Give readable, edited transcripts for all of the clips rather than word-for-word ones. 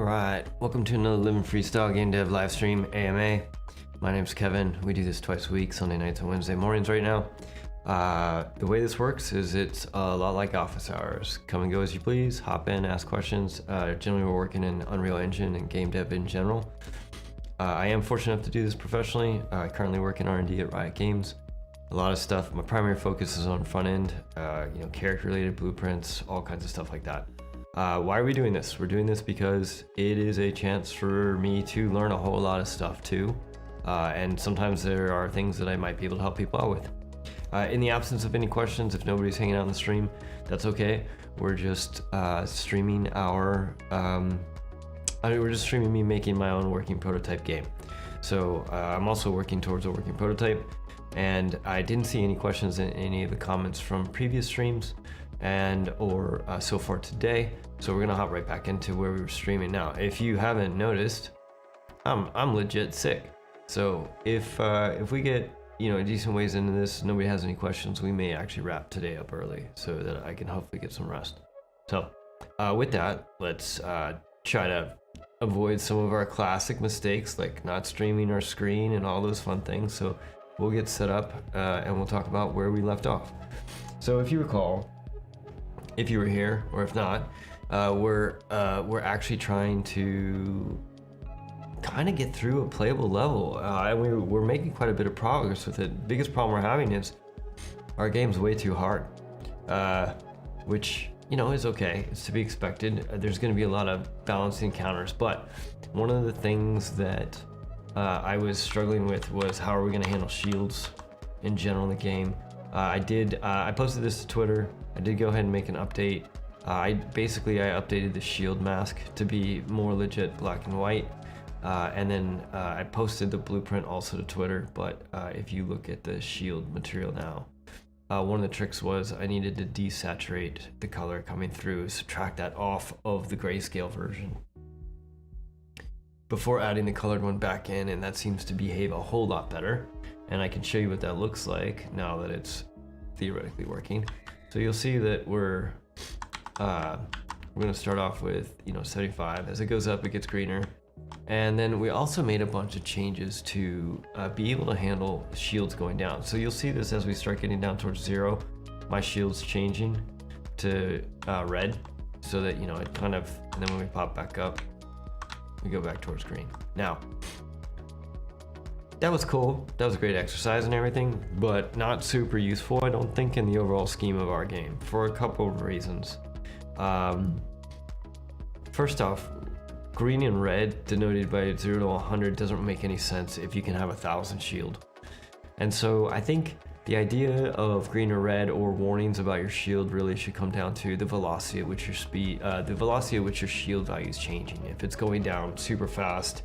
Alright, welcome to another Living Freestyle Game Dev live stream AMA. My name's Kevin. We do this twice a week, Sunday nights and Wednesday mornings right now. The way this works is it's a lot like office hours. Come and go as you please, hop in, ask questions. Generally we're working in Unreal Engine and game dev in general. I am fortunate enough to do this professionally. I currently work in R&D at Riot Games. A lot of stuff, my primary focus is on front end, character related blueprints, all kinds of stuff like that. Why are we doing this? We're doing this because it is a chance for me to learn a whole lot of stuff too. And sometimes there are things that I might be able to help people out with. In the absence of any questions, if nobody's hanging out in the stream, that's okay. We're just streaming we're just streaming me making my own working prototype game. So I'm also working towards a working prototype, and I didn't see any questions in any of the comments from previous streams or so far today. So we're gonna hop right back into where we were streaming now. If you haven't noticed, I'm legit sick. So if we get decent ways into this, nobody has any questions, we may actually wrap today up early so that I can hopefully get some rest. So with that, let's try to avoid some of our classic mistakes like not streaming our screen and all those fun things. So we'll get set up and we'll talk about where we left off. So if you recall, if you were here or if not, we're actually trying to kind of get through a playable level, and we're making quite a bit of progress with it. Biggest problem we're having is our game's way too hard, which is okay. It's to be expected. There's going to be a lot of balancing encounters, but one of the things that I was struggling with was how are we going to handle shields in general in the game. I posted this to Twitter. I did go ahead and make an update. I updated the shield mask to be more legit black and white. And then I posted the blueprint also to Twitter, but if you look at the shield material now, one of the tricks was I needed to desaturate the color coming through, subtract that off of the grayscale version before adding the colored one back in, and that seems to behave a whole lot better. And I can show you what that looks like now that it's theoretically working. So you'll see that we're gonna start off with 75. As it goes up, it gets greener. And then we also made a bunch of changes to be able to handle shields going down. So you'll see this as we start getting down towards 0, my shield's changing to red, so that it kind of, and then when we pop back up, we go back towards green. Now, that was cool. That was a great exercise and everything, but not super useful, I don't think, in the overall scheme of our game for a couple of reasons. First off, green and red denoted by 0 to 100 doesn't make any sense if you can have 1,000 shield. And so I think the idea of green or red or warnings about your shield really should come down to the velocity at which your shield value is changing. If it's going down super fast,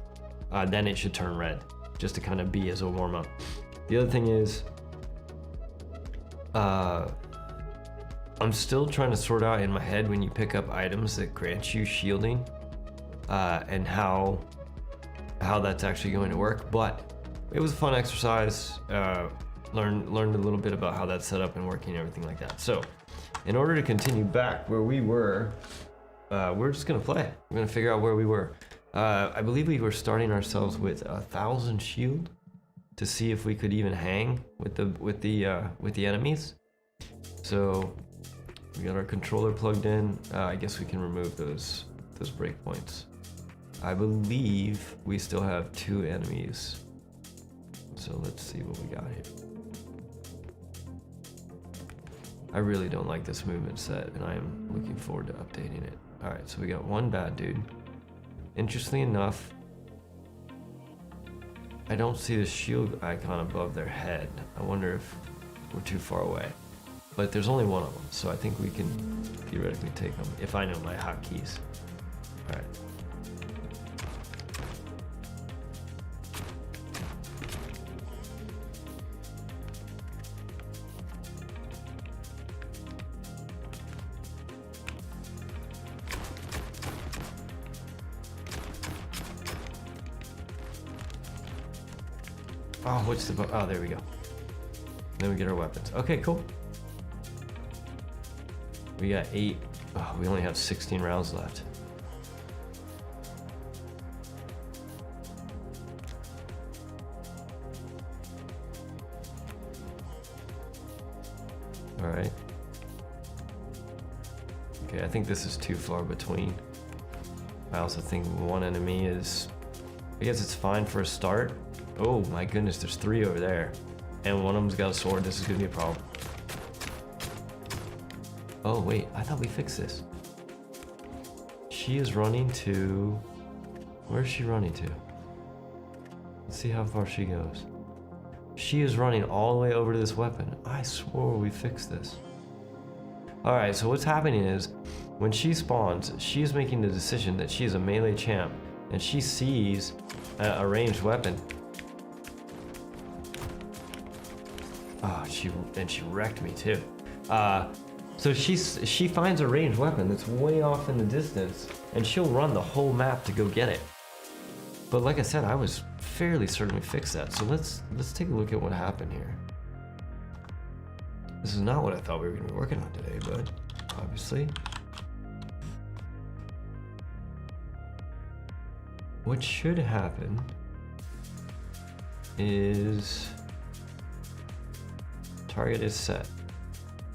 then it should turn red, just to kind of be as a warm-up. The other thing is, I'm still trying to sort out in my head when you pick up items that grant you shielding, and how that's actually going to work. But it was a fun exercise. Learned a little bit about how that's set up and working and everything like that. So in order to continue back where we were, we're just gonna play. We're gonna figure out where we were. I believe we were starting ourselves with 1,000 shield to see if we could even hang with the enemies. So we got our controller plugged in. I guess we can remove those breakpoints. I believe we still have 2 enemies. So let's see what we got here. I really don't like this movement set, and I am looking forward to updating it. All right, so we got 1 bad dude. Interestingly enough, I don't see the shield icon above their head. I wonder if we're too far away. But there's only 1 of them, so I think we can theoretically take them if I know my hotkeys. All right. Oh, oh, there we go. Then we get our weapons. Okay, cool. We got 8. Oh, we only have 16 rounds left. Alright. Okay, I think this is too far between. I also think one enemy is... I guess it's fine for a start. Oh my goodness, there's 3 over there. And one of them's got a sword. This is gonna be a problem. Oh wait, I thought we fixed this. She is running to... Where is she running to? Let's see how far she goes. She is running all the way over to this weapon. I swore we fixed this. Alright, so what's happening is, when she spawns, she is making the decision that she is a melee champ, and she sees a ranged weapon. Oh, she wrecked me too. So she finds a ranged weapon that's way off in the distance, and she'll run the whole map to go get it. But like I said, I was fairly certain we fixed that. So let's take a look at what happened here. This is not what I thought we were going to be working on today, but obviously. What should happen is target is set.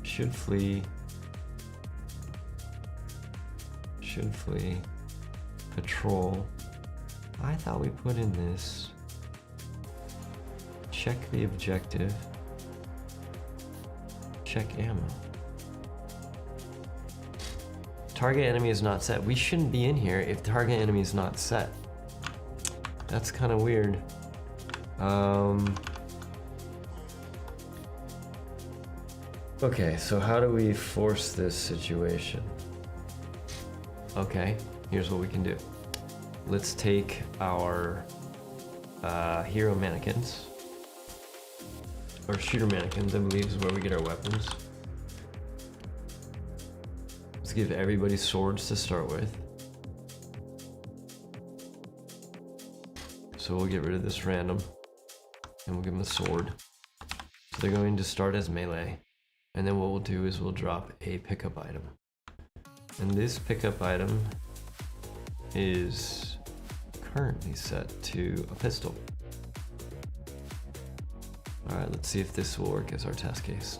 Should flee. Should flee. Patrol. I thought we put in this. Check the objective. Check ammo. Target enemy is not set. We shouldn't be in here if target enemy is not set. That's kind of weird. Okay, so how do we force this situation? Okay, here's what we can do. Let's take our hero mannequins, or shooter mannequins, I believe is where we get our weapons. Let's give everybody swords to start with. So we'll get rid of this random, and we'll give them a sword. So they're going to start as melee. And then what we'll do is we'll drop a pickup item. And this pickup item is currently set to a pistol. Alright, let's see if this will work as our test case.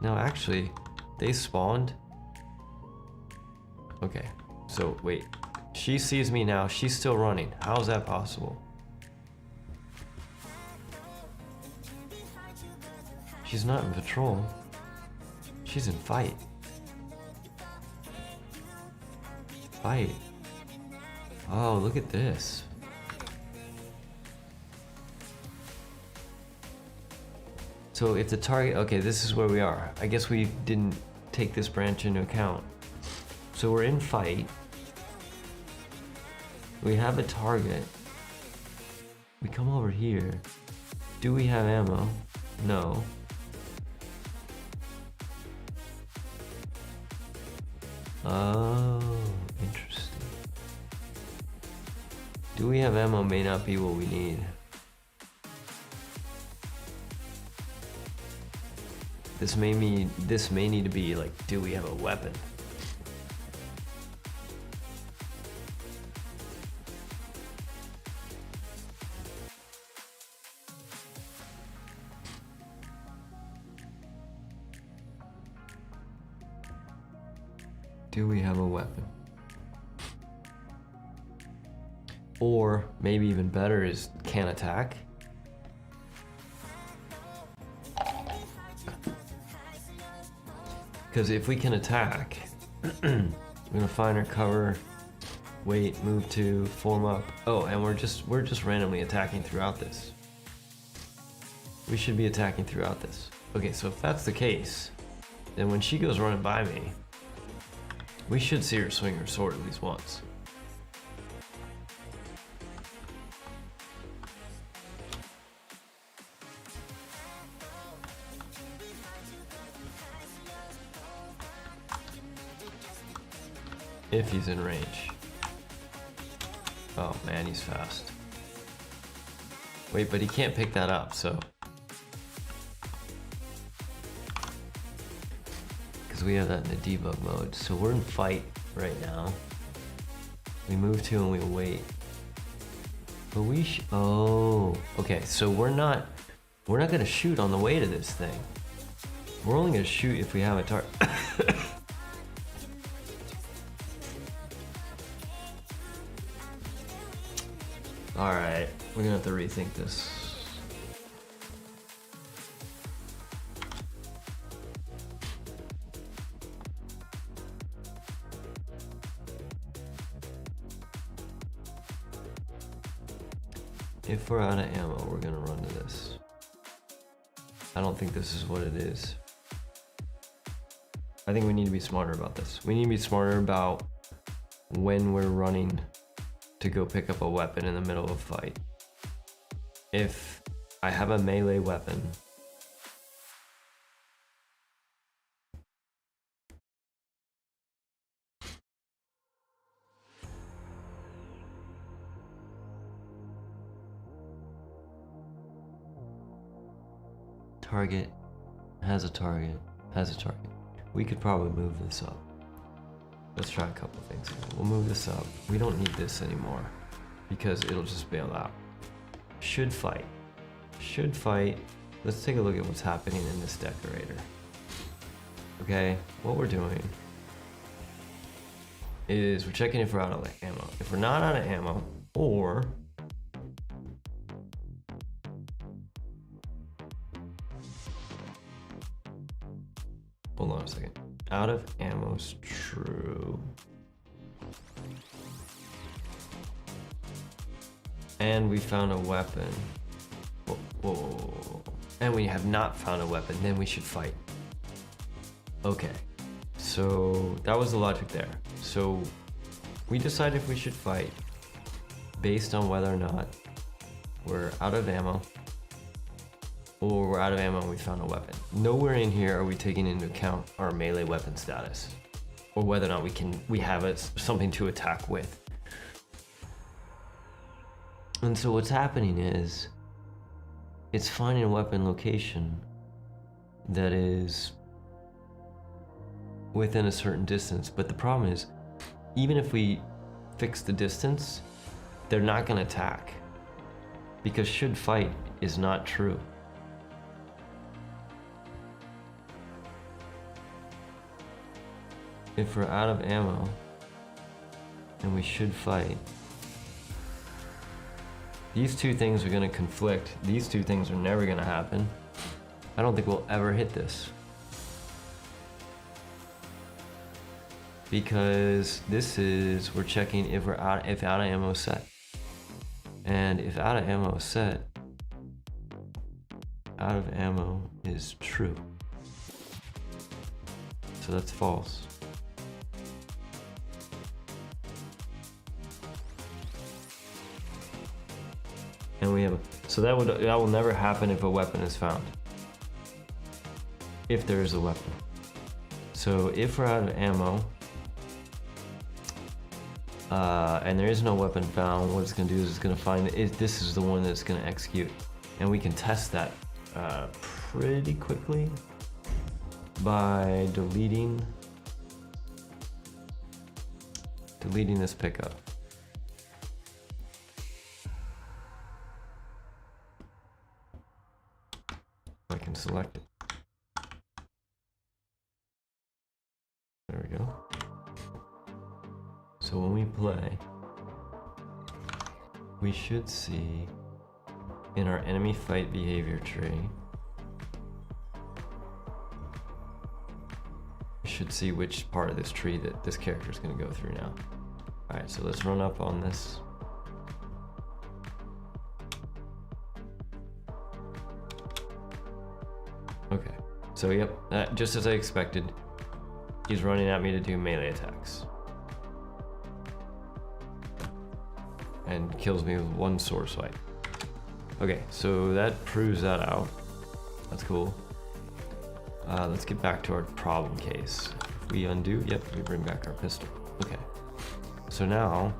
Now actually, they spawned. Okay, so wait. She sees me now, she's still running. How is that possible? She's not in patrol. She's in fight. Fight. Oh, look at this. So if the target, okay, this is where we are. I guess we didn't take this branch into account. So we're in fight. We have a target. We come over here. Do we have ammo? No. Oh, interesting. Do we have ammo may not be what we need. This may need to be like, do we have a weapon? Do we have a weapon? Or maybe even better is can attack. Because if we can attack, we're gonna find our cover, wait, move to, form up. Oh, and we're just randomly attacking throughout this. We should be attacking throughout this. Okay, so if that's the case, then when she goes running by me, we should see her swing her sword at least once. If he's in range. Oh man, he's fast. Wait, but he can't pick that up, so. Because we have that in the debug mode. So we're in fight right now. We move to and we wait. But we oh, okay, so we're not gonna shoot on the way to this thing. We're only gonna shoot if we have a target. Alright, we're gonna have to rethink this. If we're out of ammo, we're gonna run to this. I don't think this is what it is. I think we need to be smarter about this. We need to be smarter about when we're running to go pick up a weapon in the middle of a fight. If I have a melee weapon, target has a target, we could probably move this up. Let's try a couple things here. We'll move this up. We don't need this anymore because it'll just bail out. Should fight. Let's take a look at what's happening in this decorator. Okay, what we're doing is we're checking if we're out of ammo. If we're not out of ammo, or hold on a second. Out of ammo's true. And we found a weapon. Whoa. And we have not found a weapon, then we should fight. Okay. So that was the logic there. So we decided if we should fight based on whether or not we're out of ammo, or we're out of ammo and we found a weapon. Nowhere in here are we taking into account our melee weapon status, or whether or not we have something to attack with. And so what's happening is it's finding a weapon location that is within a certain distance. But the problem is, even if we fix the distance, they're not going to attack, because should fight is not true. If we're out of ammo and we should fight, these two things are going to conflict. These two things are never going to happen. I don't think we'll ever hit this, because this is, we're checking if out of ammo is set. And if out of ammo is set, out of ammo is true. So that's false. And we have so that will never happen if a weapon is found. If there is a weapon. So if we're out of ammo, and there is no weapon found, what it's going to do is it's going to find this is the one that's going to execute. And we can test that pretty quickly by deleting this pickup. I can select it. There we go. So when we play, we should see in our enemy fight behavior tree, we should see which part of this tree that this character is going to go through now. Alright, so let's run up on this. Okay, so yep, just as I expected, he's running at me to do melee attacks. And kills me with one sword swipe. Okay, so that proves that out. That's cool. Let's get back to our problem case. If we undo, yep, we bring back our pistol. Okay, so now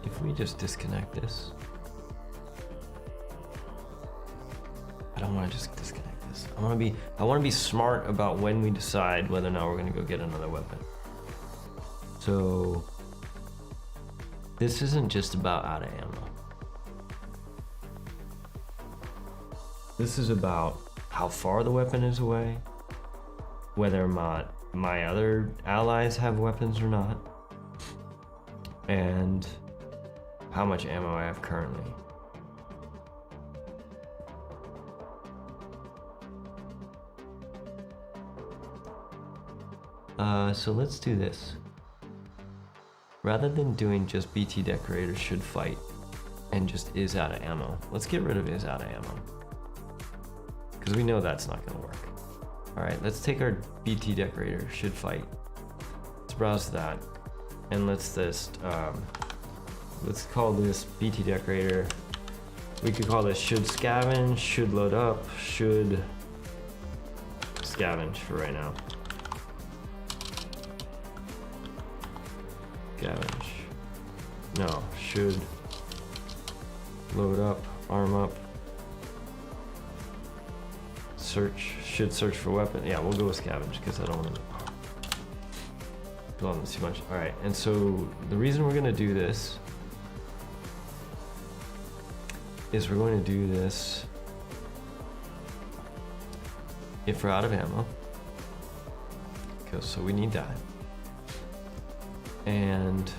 if we just disconnect this, but don't want to just disconnect this. I want to be smart about when we decide whether or not we're gonna go get another weapon. So this isn't just about out of ammo. This is about how far the weapon is away, whether or not my other allies have weapons or not, and how much ammo I have currently. So let's do this. Rather than doing just BT Decorator should fight and just is out of ammo, let's get rid of is out of ammo. Because we know that's not gonna work. All right, let's take our BT Decorator should fight. Let's browse that, and let's call this BT Decorator. We could call this should scavenge, should load up, should scavenge for right now. Scavenge. No, should load up, arm up. Search, should search for weapon. Yeah, we'll go with scavenge because I don't want to dwell on this too much. All right, and so the reason we're gonna do this is we're going to do this if we're out of ammo. Okay, so we need that. And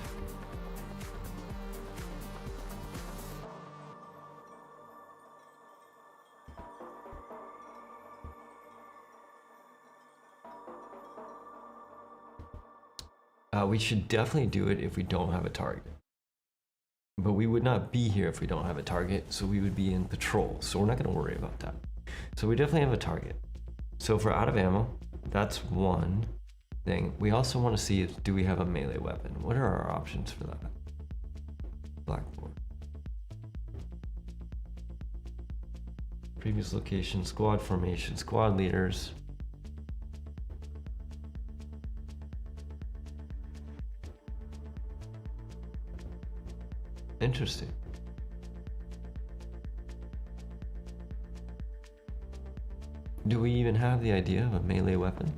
we should definitely do it if we don't have a target. But we would not be here if we don't have a target, so we would be in patrol, so we're not going to worry about that. So we definitely have a target. So if we're out of ammo, that's one thing. We also want to see if do we have a melee weapon. What are our options for that? Blackboard. Previous location, squad formation, squad leaders. Interesting. Do we even have the idea of a melee weapon?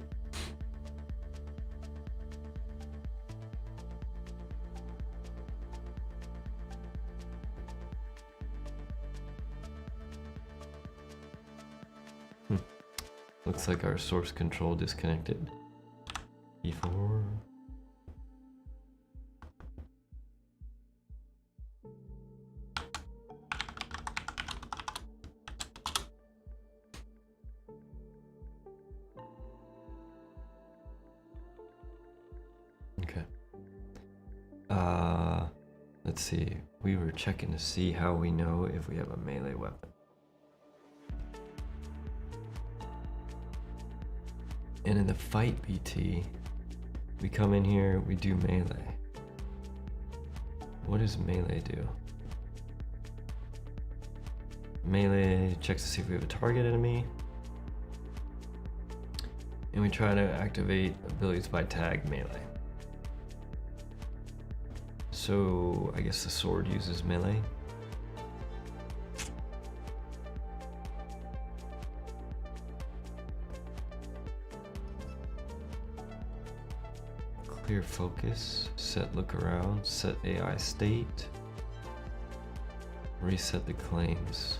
Looks like our source control disconnected. E4. Okay. Let's see. We were checking to see how we know if we have a melee weapon. And in the fight BT, we come in here, we do melee. What does melee do? Melee checks to see if we have a target enemy. And we try to activate abilities by tag melee. So I guess the sword uses melee. Clear focus, set look around, set AI state, reset the claims.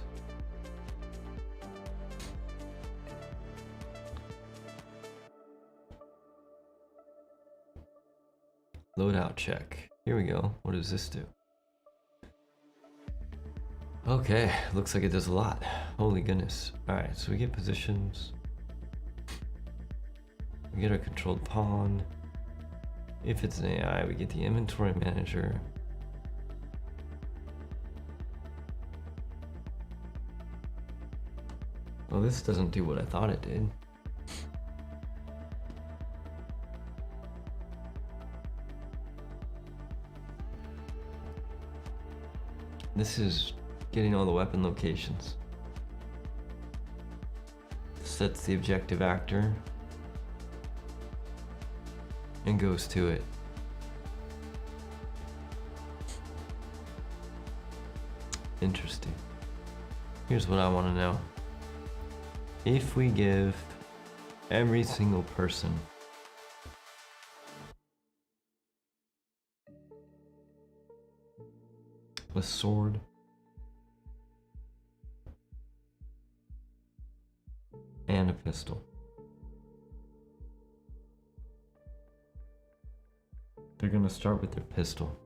Loadout check. Here we go. What does this do? Okay, looks like it does a lot. Holy goodness. Alright, so we get positions. We get our controlled pawn. If it's an AI, we get the inventory manager. Well, this doesn't do what I thought it did. This is getting all the weapon locations. Sets the objective actor and goes to it. Interesting. Here's what I want to know. if we give every single person a sword and a pistol, they're gonna start with their pistol.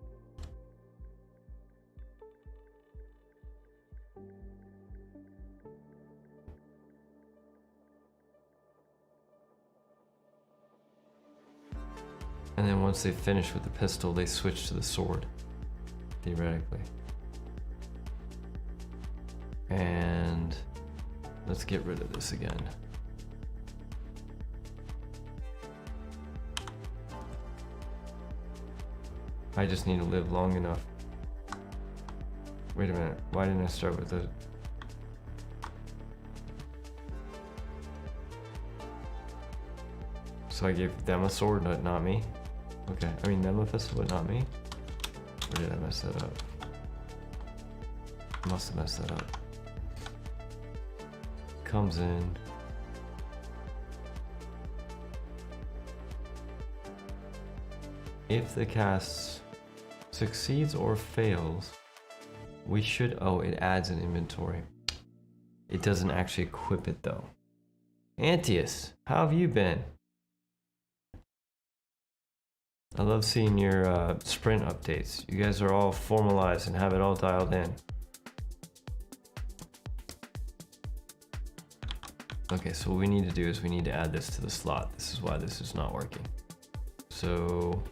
And then once they finish with the pistol, they switch to the sword, theoretically. And let's get rid of this again. I just need to live long enough. Wait a minute, why didn't I start with the... So I gave them a sword, but not me? Okay, I mean them a pistol, but not me? Or did I mess that up? Must have messed that up. Comes in. If the cast succeeds or fails, we should, oh, it adds an inventory. It doesn't actually equip it though. Antius, how have you been? I love seeing your sprint updates. You guys are all formalized and have it all dialed in. Okay, so what we need to do is we need to add this to the slot. This is why this is not working. So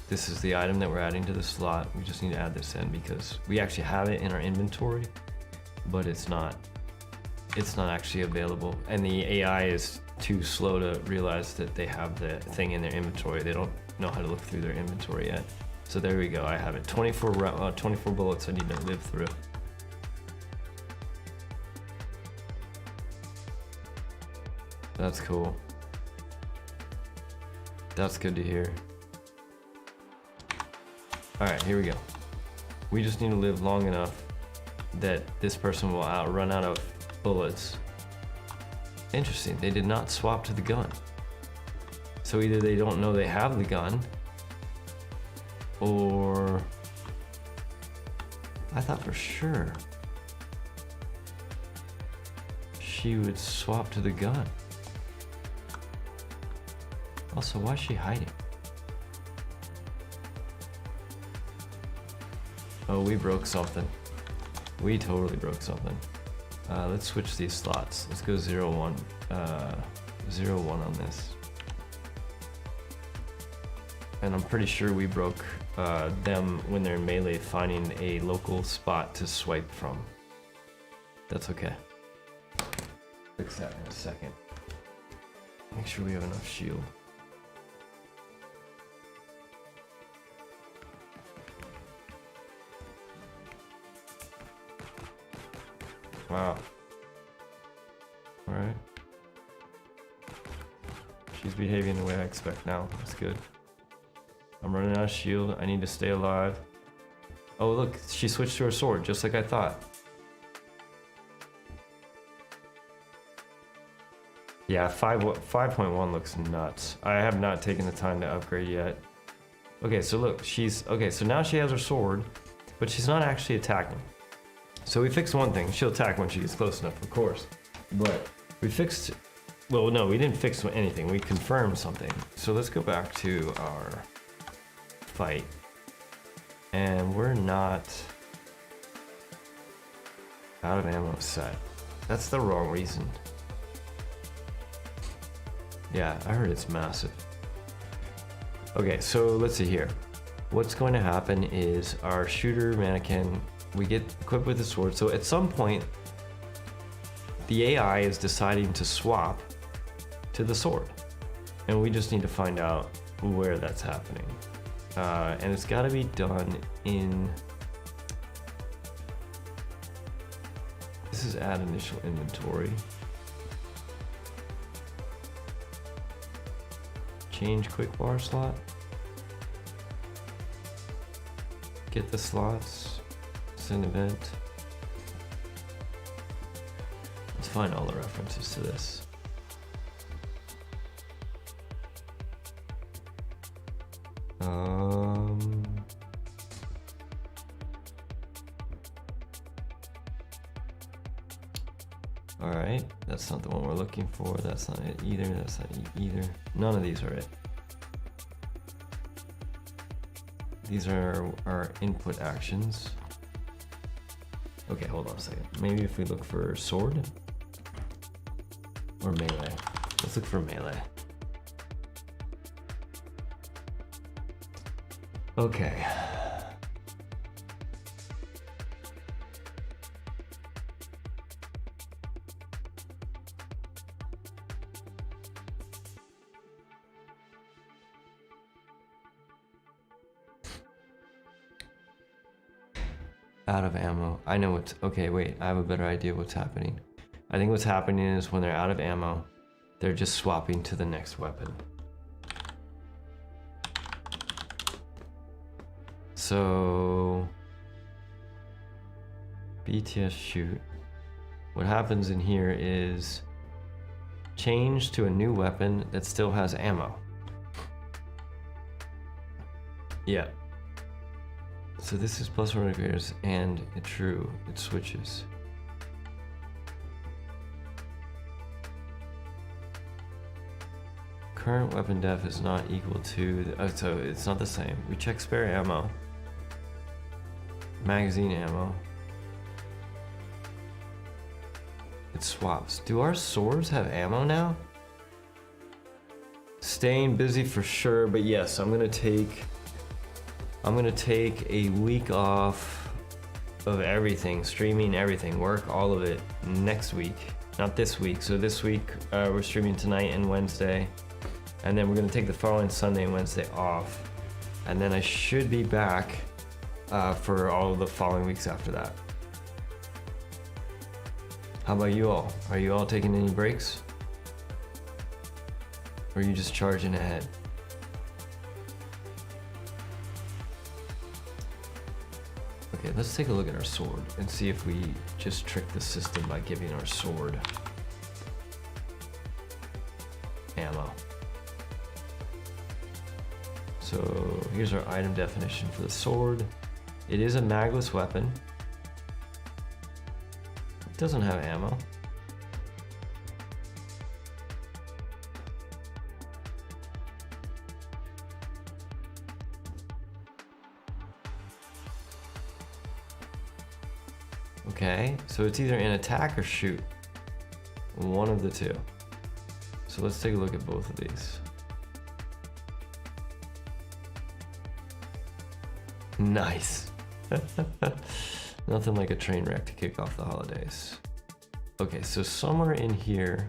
this is the item that we're adding to the slot. We just need to add this in because we actually have it in our inventory, but it's not actually available. And the AI is too slow to realize that they have the thing in their inventory. They don't know how to look through their inventory yet. So there we go, I have it. 24 bullets I need to live through. That's cool. That's good to hear. Alright, here we go. We just need to live long enough that this person will run out of bullets. Interesting, they did not swap to the gun. So either they don't know they have the gun, or I thought for sure she would swap to the gun. Also, why is she hiding? Oh, we broke something. We totally broke something. Let's switch these slots. Let's go 0-1. 0-1 on this. And I'm pretty sure we broke them when they're in melee, finding a local spot to swipe from. That's okay. Fix that in a second. Make sure we have enough shield. Wow. Alright. She's behaving the way I expect now. That's good. I'm running out of shield. I need to stay alive. Oh, look. She switched to her sword, just like I thought. Yeah, 5.1 looks nuts. I have not taken the time to upgrade yet. Okay, so look. Okay, so now she has her sword, but she's not actually attacking. So we fixed one thing. She'll attack when she gets close enough, of course. But we fixed... Well, no, we didn't fix anything. We confirmed something. So let's go back to our fight. And we're not out of ammo set. That's the wrong reason. Yeah, I heard it's massive. Okay, so let's see here. What's going to happen is our shooter mannequin... We get equipped with a sword, so at some point the AI is deciding to swap to the sword, and we just need to find out where that's happening, and it's got to be done in... This is add initial inventory, change quick bar slot, get the slots, an event. Let's find all the references to this. All right, that's not the one we're looking for. That's not it either. That's not it either. None of these are it. These are our input actions. Okay, hold on a second. Maybe if we look for sword or melee. Let's look for melee. Okay. Out of ammo. I know what's, okay, wait, I have a better idea what's happening. I think what's happening is when they're out of ammo, they're just swapping to the next weapon. So, BTS shoot. What happens in here is change to a new weapon that still has ammo. Yeah. So this is plus one repairs and true, it switches. Current weapon def is not equal to, so it's not the same. We check spare ammo. Magazine ammo. It swaps. Do our swords have ammo now? Staying busy for sure, but yes, I'm gonna take a week off of everything, streaming everything, work, all of it next week, not this week. So this week we're streaming tonight and Wednesday, and then we're gonna take the following Sunday and Wednesday off, and then I should be back for all of the following weeks after that. How about you all? Are you all taking any breaks? Or are you just charging ahead? Okay, let's take a look at our sword and see if we just trick the system by giving our sword ammo. So here's our item definition for the sword. It is a magless weapon. It doesn't have ammo. Okay, so it's either in attack or shoot. One of the two. So let's take a look at both of these. Nice. Nothing like a train wreck to kick off the holidays. Okay, so somewhere in here,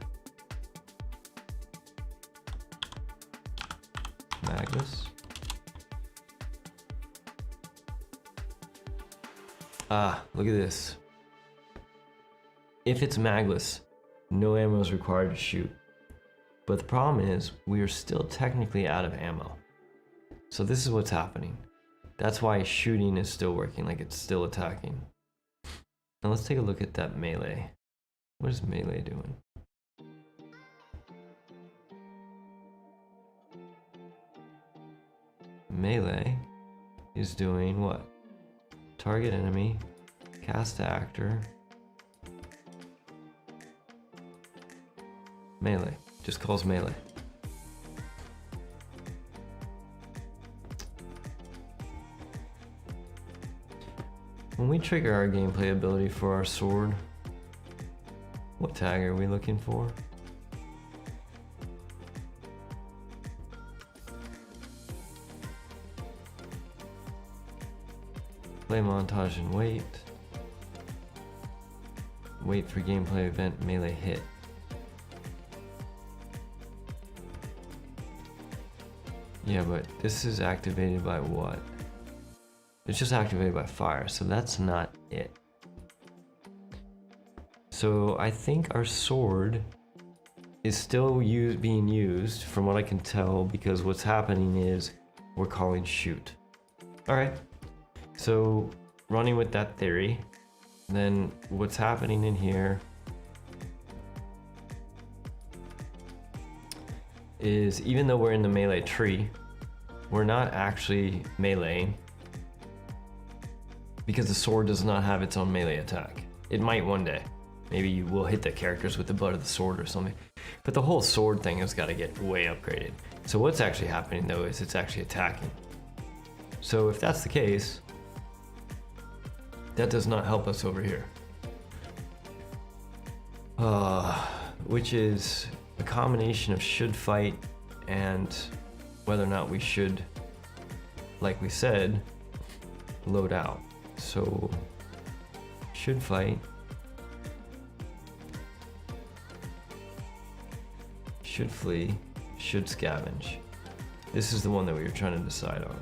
Magnus. Ah, look at this. If it's magless, no ammo is required to shoot. But the problem is, we are still technically out of ammo. So this is what's happening. That's why shooting is still working, like it's still attacking. Now let's take a look at that melee. What is melee doing? Melee is doing what? Target enemy, cast to actor, melee, just calls melee. When we trigger our gameplay ability for our sword, what tag are we looking for? Play montage and wait. Wait for gameplay event melee hit. Yeah, but this is activated by what? It's just activated by fire, so that's not it. So I think our sword is still being used from what I can tell, because what's happening is we're calling shoot. All right. So running with that theory, then what's happening in here is even though we're in the melee tree, we're not actually meleeing because the sword does not have its own melee attack. It might one day. Maybe you will hit the characters with the butt of the sword or something. But the whole sword thing has got to get way upgraded. So what's actually happening though is it's actually attacking. So if that's the case, that does not help us over here. Which is a combination of should fight and whether or not we should, like we said, load out. So should fight, should flee, should scavenge. This is the one that we were trying to decide on.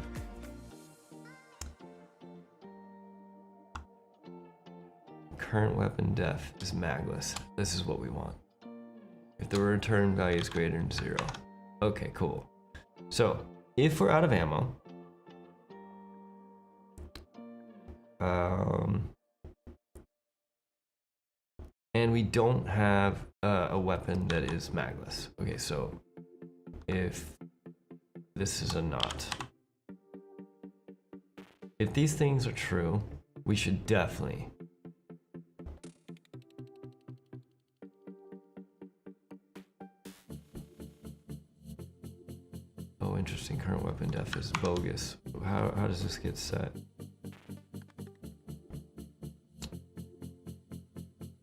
Current weapon def is magless. This is what we want. If the return value is greater than 0. Okay, cool. So if we're out of ammo, and we don't have a weapon that is magless. Okay, so if this is a not. If these things are true, we should definitely interesting. Current weapon def is bogus. How does this get set?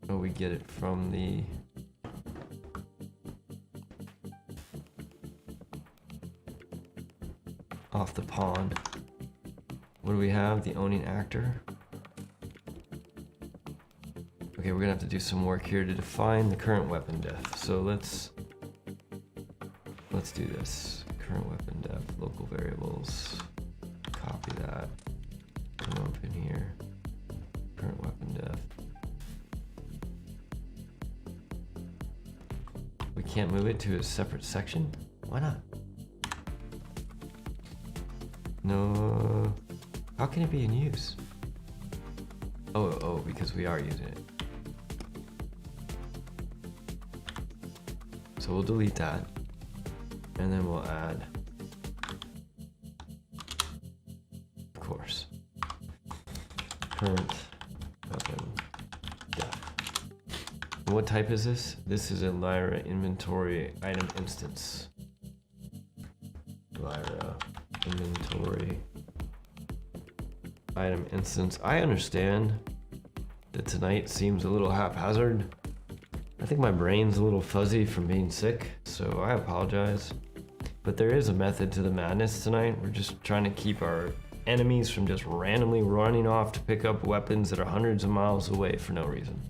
Oh, we get it from the off the pawn. What do we have? The owning actor. Okay, we're gonna have to do some work here to define the current weapon def. So let's do this. Current weapon def, local variables, copy that, come up in here, current weapon def. We can't move it to a separate section? Why not? No, how can it be in use? Oh, because we are using it. So we'll delete that. And then we'll add, of course, current weapon def. What type is this? This is a Lyra inventory item instance. Lyra inventory item instance. I understand that tonight seems a little haphazard. I think my brain's a little fuzzy from being sick, so I apologize. But there is a method to the madness tonight. We're just trying to keep our enemies from just randomly running off to pick up weapons that are hundreds of miles away for no reason.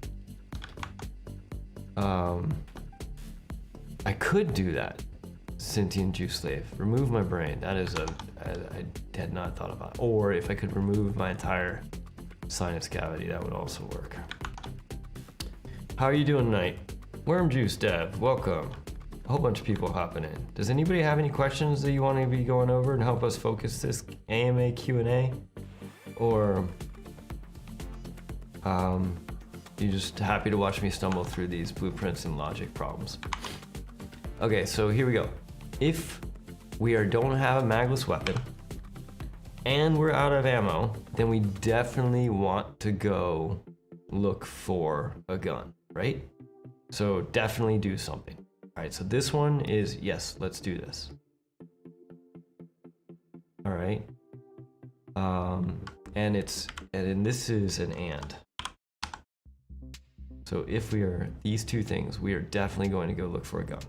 I could do that. Sentient Juice Slave. Remove my brain. That is I had not thought about. Or if I could remove my entire sinus cavity, that would also work. How are you doing tonight? Worm Juice Dev, welcome. A whole bunch of people hopping in. Does anybody have any questions that you want to be going over and help us focus this AMA Q&A? Or you just happy to watch me stumble through these blueprints and logic problems? Okay, so here we go. If we don't have a magless weapon and we're out of ammo, then we definitely want to go look for a gun, right? So definitely do something. All right, so this one is, yes, let's do this. All right. And this is an and. So if we are these two things, we are definitely going to go look for a gun.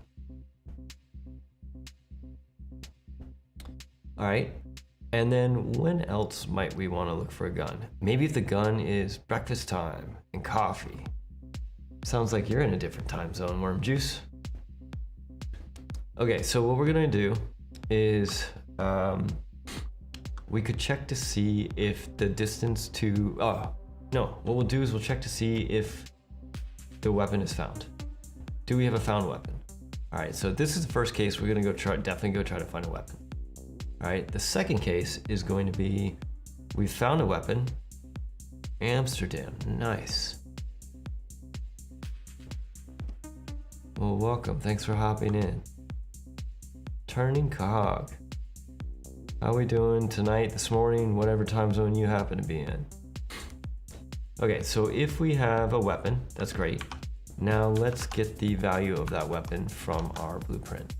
All right. And then when else might we want to look for a gun? Maybe if the gun is breakfast time and coffee. Sounds like you're in a different time zone, Worm Juice. Okay, so what we're gonna do is we could check to see if the distance to, what we'll do is we'll check to see if the weapon is found. Do we have a found weapon? All right, so this is the first case. We're gonna definitely go try to find a weapon. All right, the second case is going to be, we found a weapon. Amsterdam, nice. Well, welcome, thanks for hopping in. Returning cog. How we doing tonight, this morning, whatever time zone you happen to be in? Okay, so if we have a weapon, that's great. Now let's get the value of that weapon from our blueprint.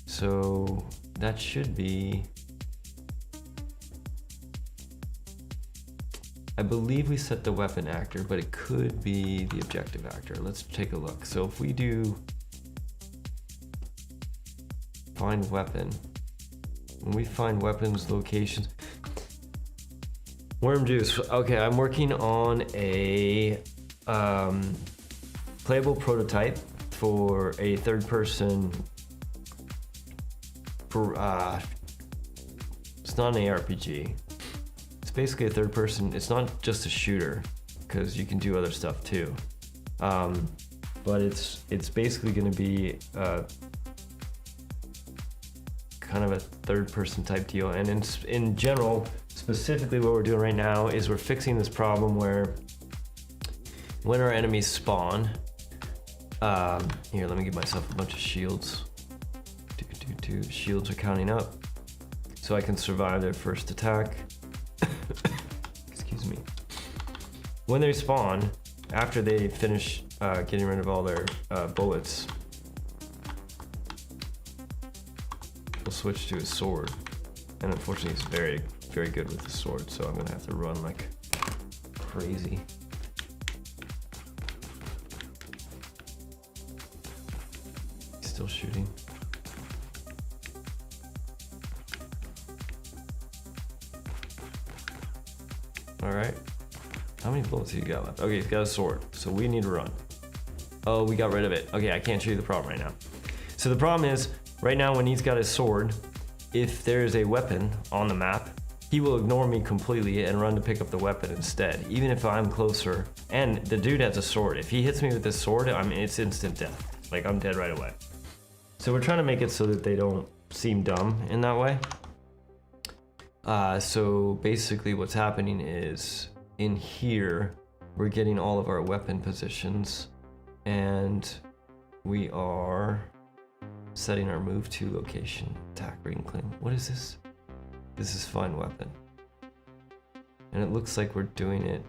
So that should be, I believe we set the weapon actor, but it could be the objective actor. Let's take a look. So if we do find weapon, when we find weapons locations, worm juice. Okay, I'm working on a playable prototype for a third person. It's not an ARPG. It's basically a third person. It's not just a shooter, because you can do other stuff too. But it's basically going to be kind of a third person type deal. And in general, specifically what we're doing right now is we're fixing this problem where when our enemies spawn, here, let me give myself a bunch of shields. Shields are counting up, so I can survive their first attack. Excuse me. When they spawn, after they finish getting rid of all their bullets, we'll switch to his sword. And unfortunately, he's very, very good with the sword, so I'm gonna have to run like crazy. He's still shooting. All right. How many bullets do you got left? Okay, he's got a sword, so we need to run. Oh, we got rid of it. Okay, I can't show you the problem right now. So the problem is, right now when he's got his sword, if there's a weapon on the map, he will ignore me completely and run to pick up the weapon instead, even if I'm closer. And the dude has a sword. If he hits me with this sword, it's instant death. Like, I'm dead right away. So we're trying to make it so that they don't seem dumb in that way. So basically what's happening is in here, we're getting all of our weapon positions and we are setting our move to location, attack, ring, cling. What is this? This is find weapon. And it looks like we're doing it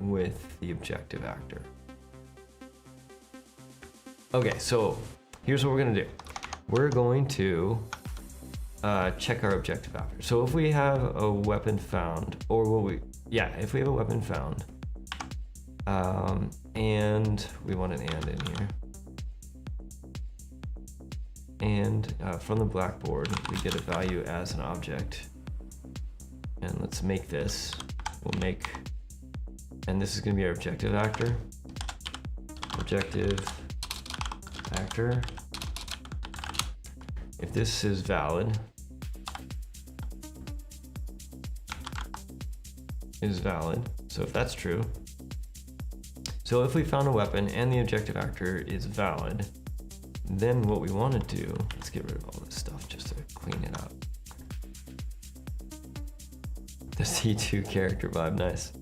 with the objective actor. Okay, so here's what we're gonna do. We're going to check our objective actor. So if we have a weapon found, or if we have a weapon found, and we want an and in here, and from the blackboard we get a value as an object, and let's make this. We'll make, and this is going to be our objective actor. Objective actor. If this is valid, so if that's true, so if we found a weapon and the objective actor is valid, then what we want to do, let's get rid of all this stuff just to clean it up. The C2 character vibe, nice.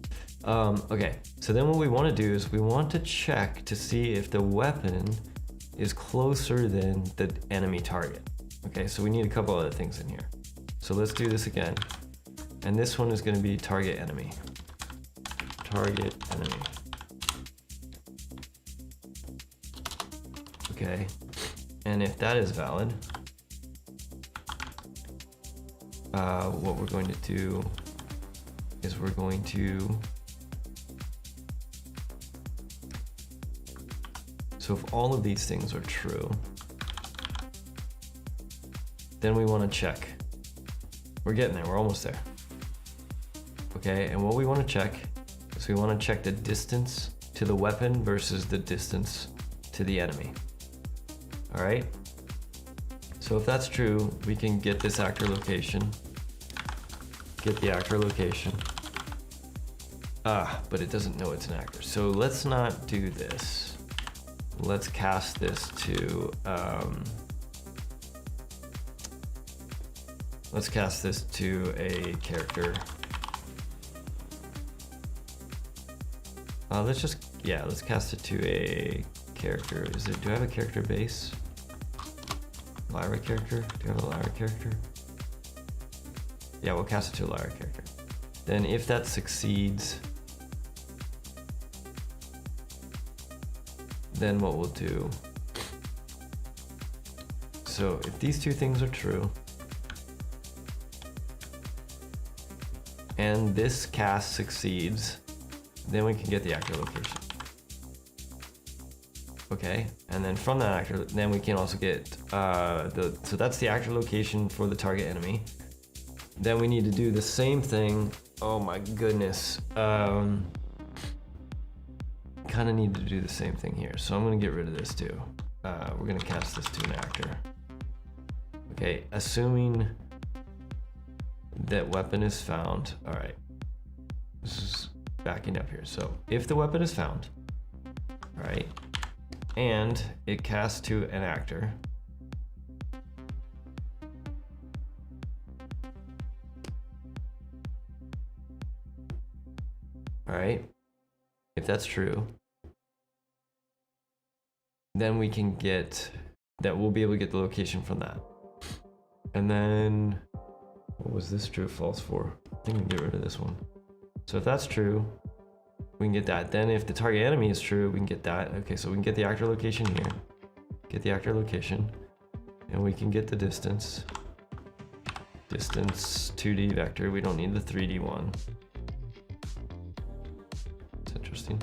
Okay, so then what we want to do is we want to check to see if the weapon is closer than the enemy target. Okay, so we need a couple other things in here. So let's do this again. And this one is going to be target enemy. Target enemy. Okay, and if that is valid, what we're going to do is we're going to, so if all of these things are true, then we want to check. We're getting there, we're almost there. Okay, and what we want to check is we want to check the distance to the weapon versus the distance to the enemy. All right, so if that's true, we can get this actor location, get the actor location. But it doesn't know it's an actor. So let's not do this. Let's cast this to, let's cast this to a character. Let's cast it to a character. Do I have a character base? Lyra character? Do I have a Lyra character? Yeah, we'll cast it to a Lyra character. Then if that succeeds, then what we'll do, so if these two things are true, and this cast succeeds, then we can get the actor location. Okay, and then from that actor, then we can also get so that's the actor location for the target enemy. Then we need to do the same thing. Oh my goodness. Kind of need to do the same thing here. So I'm gonna get rid of this too. We're gonna cast this to an actor. Okay, assuming that weapon is found. All right, this is backing up here. So if the weapon is found, all right, and it casts to an actor, all right, if that's true, then we can get that, we'll be able to get the location from that. And then what was this true or false for? I think we can get rid of this one. So if that's true, we can get that. Then if the target enemy is true, we can get that. Okay, so we can get the actor location here, get the actor location, and we can get the distance 2D vector. We don't need the 3D one. It's interesting.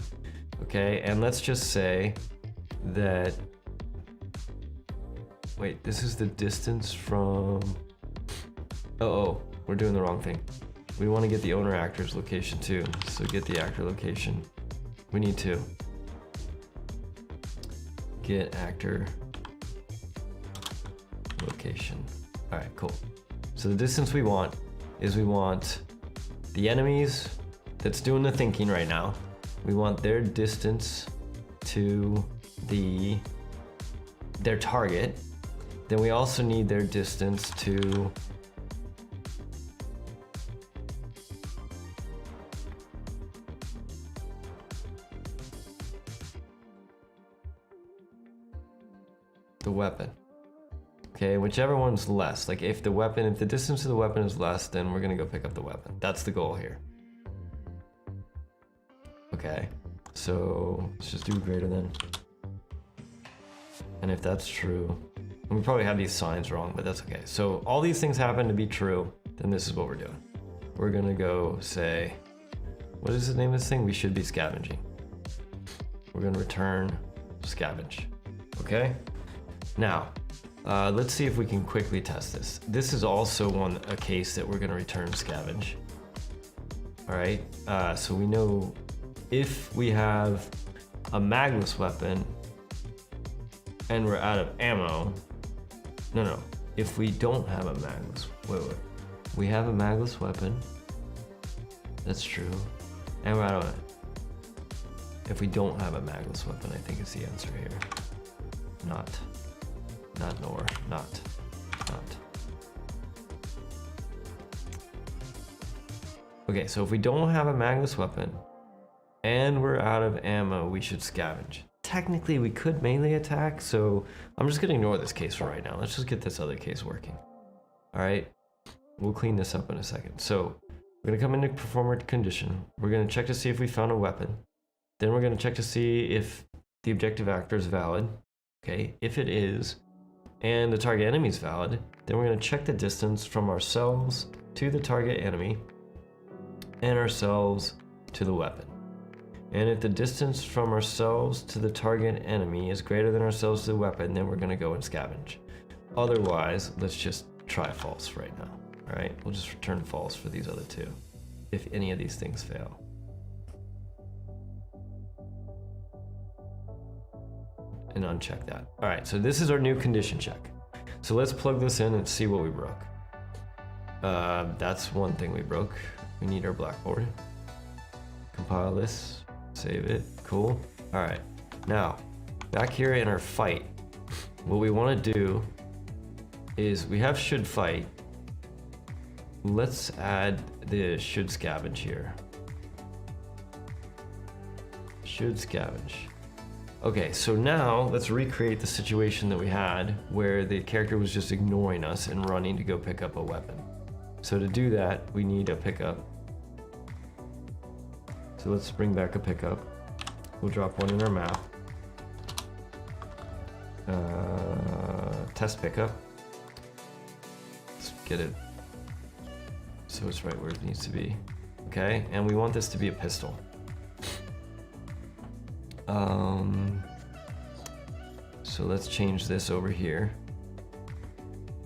Okay, and let's just say that, wait, this is the distance from, oh, we're doing the wrong thing. We want to get the owner actor's location too. So get the actor location. We need to get actor location. All right, cool. So the distance we want is, we want the enemies that's doing the thinking right now. We want their distance to their target. Then we also need their distance to the weapon. Okay, whichever one's less. Like if the distance to the weapon is less, then we're gonna go pick up the weapon. That's the goal here. Okay, so let's just do greater than. And if that's true, and we probably have these signs wrong, but that's okay. So all these things happen to be true, then this is what we're doing. We're gonna go say, what is the name of this thing? We should be scavenging. We're gonna return scavenge, okay? Now, let's see if we can quickly test this. This is also a case that we're gonna return scavenge. All right, so we know if we have a magless weapon and we're out of ammo, no, if we don't have a magless, wait, we have a magless weapon, that's true, and we're out of it. If we don't have a magless weapon, I think is the answer here. Not. Okay, so if we don't have a magless weapon and we're out of ammo, we should scavenge. Technically, we could melee attack, so I'm just gonna ignore this case for right now. Let's just get this other case working. All right, we'll clean this up in a second. So we're gonna come into performer condition. We're gonna check to see if we found a weapon. Then we're gonna check to see if the objective actor is valid. Okay, if it is, and the target enemy is valid, then we're gonna check the distance from ourselves to the target enemy and ourselves to the weapon. And if the distance from ourselves to the target enemy is greater than ourselves to the weapon, then we're gonna go and scavenge. Otherwise, let's just try false right now. All right, we'll just return false for these other two, if any of these things fail. And uncheck that. All right, so this is our new condition check. So let's plug this in and see what we broke. That's one thing we broke. We need our blackboard. Compile this, save it, cool. All right, now back here in our fight, what we wanna do is we have should fight. Let's add the should scavenge here. Should scavenge. Okay, so now let's recreate the situation that we had where the character was just ignoring us and running to go pick up a weapon. So to do that, we need a pickup. So let's bring back a pickup. We'll drop one in our map. Test pickup. Let's get it so it's right where it needs to be. Okay, and we want this to be a pistol. So let's change this over here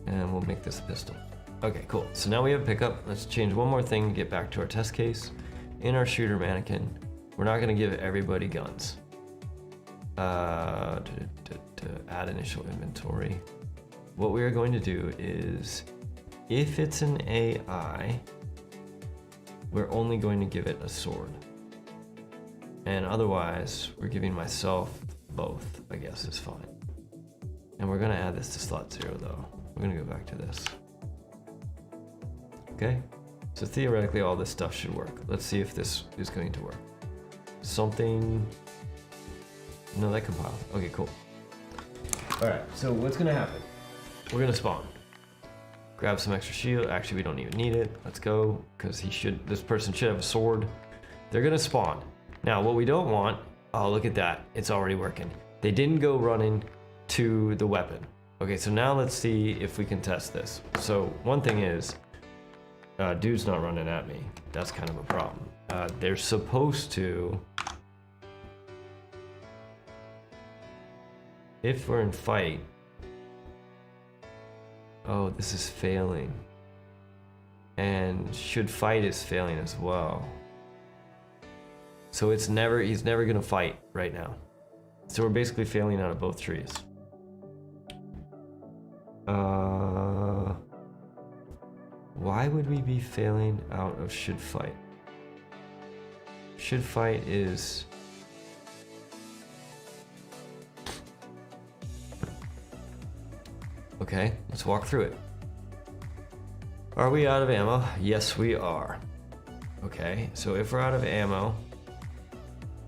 and we'll make this a pistol. Okay, cool. So now we have a pickup. Let's change one more thing, get back to our test case. In our shooter mannequin, we're not gonna give everybody guns. To add initial inventory. What we are going to do is, if it's an AI, we're only going to give it a sword. And otherwise, we're giving myself both, I guess is fine. And we're gonna add this to slot 0 though. We're gonna go back to this. Okay, so theoretically all this stuff should work. Let's see if this is going to work. Something, no, that compiled. Okay, cool. All right, so what's gonna happen? We're gonna spawn. Grab some extra shield. Actually, we don't even need it. Let's go, because this person should have a sword. They're gonna spawn. Now, what we don't want, oh, look at that. It's already working. They didn't go running to the weapon. Okay, so now let's see if we can test this. So one thing is, dude's not running at me. That's kind of a problem. They're supposed to, if we're in fight, oh, this is failing. And should fight is failing as well. So he's never gonna fight right now. So we're basically failing out of both trees. Why would we be failing out of should fight? Should fight is... Okay, let's walk through it. Are we out of ammo? Yes, we are. Okay, so if we're out of ammo,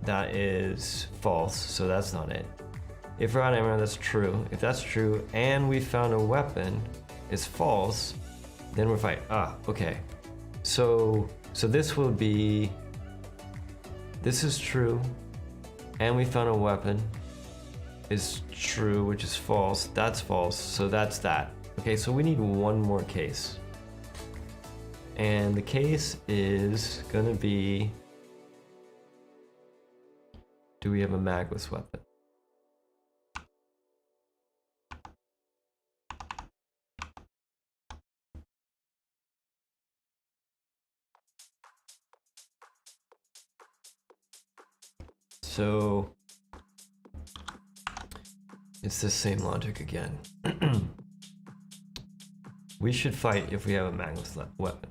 that is false, so that's not it. If we're out of ammo, that's true. If that's true, and we found a weapon, is false, then we're fighting. Ah, okay. So this will be, this is true, and we found a weapon, is true, which is false. That's false, so that's that. Okay, so we need one more case. And the case is gonna be, do we have a magless weapon? So it's the same logic again. We should fight if we have a magless weapon.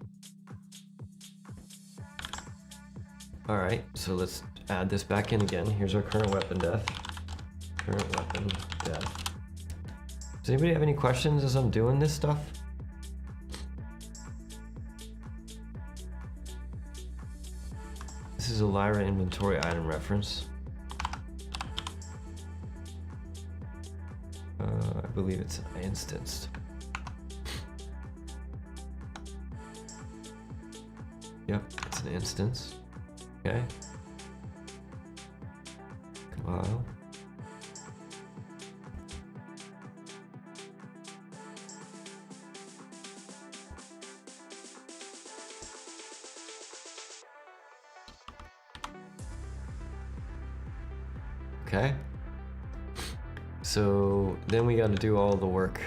All right, so let's add this back in again. Here's our current weapon def. Current weapon def. Does anybody have any questions as I'm doing this stuff? This is a Lyra inventory item reference. I believe it's instanced. Yep, it's an instance. Okay. Compile. Okay. So then we got to do all the work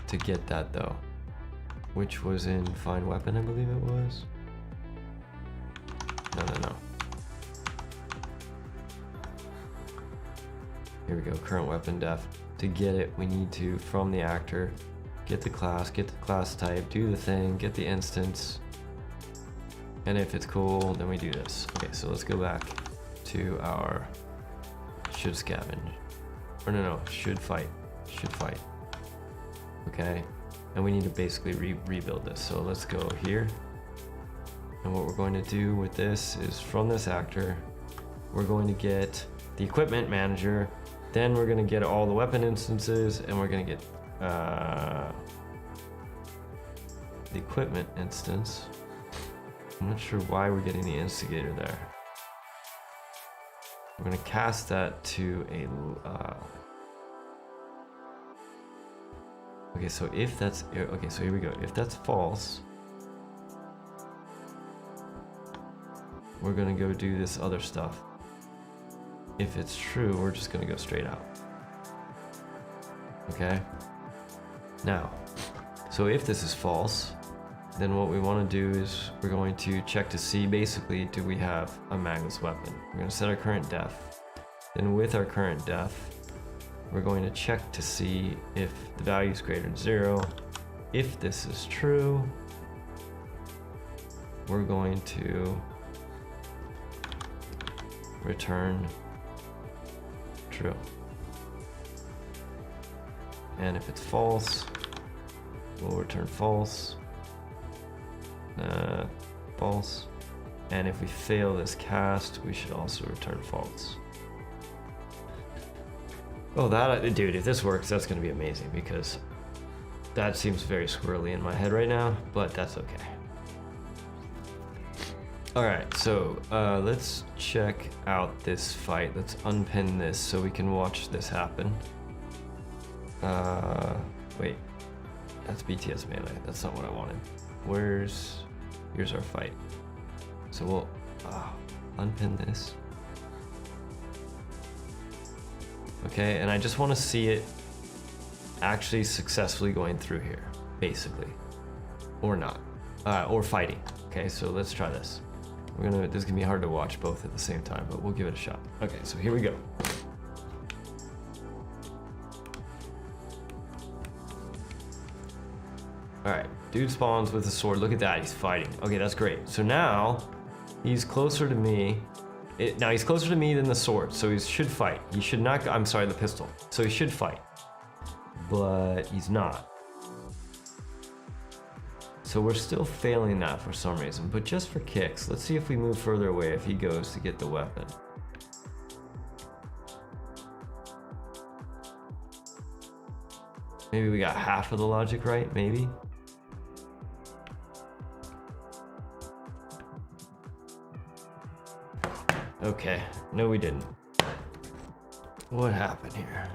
to get that though, which was in find weapon, I believe it was. No. Here we go, current weapon def. To get it, we need to, from the actor, get the class type, do the thing, get the instance. And if it's cool, then we do this. Okay, so let's go back to our should scavenge. Or no, should fight. Okay, and we need to basically rebuild this. So let's go here. And what we're going to do with this is from this actor, we're going to get the equipment manager. Then we're gonna get all the weapon instances, and we're gonna get the equipment instance. I'm not sure why we're getting the instigator there. We're gonna cast that to a okay, so if that's okay, so here we go. If that's false, we're gonna go do this other stuff. If it's true, we're just gonna go straight out. Okay? Now, so if this is false, then what we want to do is we're going to check to see basically, do we have a magless weapon? We're going to set our current def. Then with our current def, we're going to check to see if the value is greater than 0. If this is true, we're going to return true. And if it's false, we'll return false. False. And if we fail this cast, we should also return false. Oh, that, dude, if this works, that's gonna be amazing, because that seems very squirrely in my head right now, but that's okay. All right, so let's check out this fight. Let's unpin this so we can watch this happen. Wait, that's BTS Melee. That's not what I wanted. Here's our fight. So we'll unpin this. Okay, and I just want to see it actually successfully going through here, basically, or not, or fighting. Okay, so let's try this. This is gonna be hard to watch both at the same time, but we'll give it a shot. Okay, so here we go. All right, dude spawns with a sword. Look at that, he's fighting. Okay, that's great. So now he's closer to me. Now he's closer to me than the sword, so he should fight. He should not, I'm sorry, the pistol. So he should fight, but he's not. So we're still failing that for some reason, but just for kicks, let's see if we move further away if he goes to get the weapon. Maybe we got half of the logic right, maybe. Okay, no we didn't. What happened here?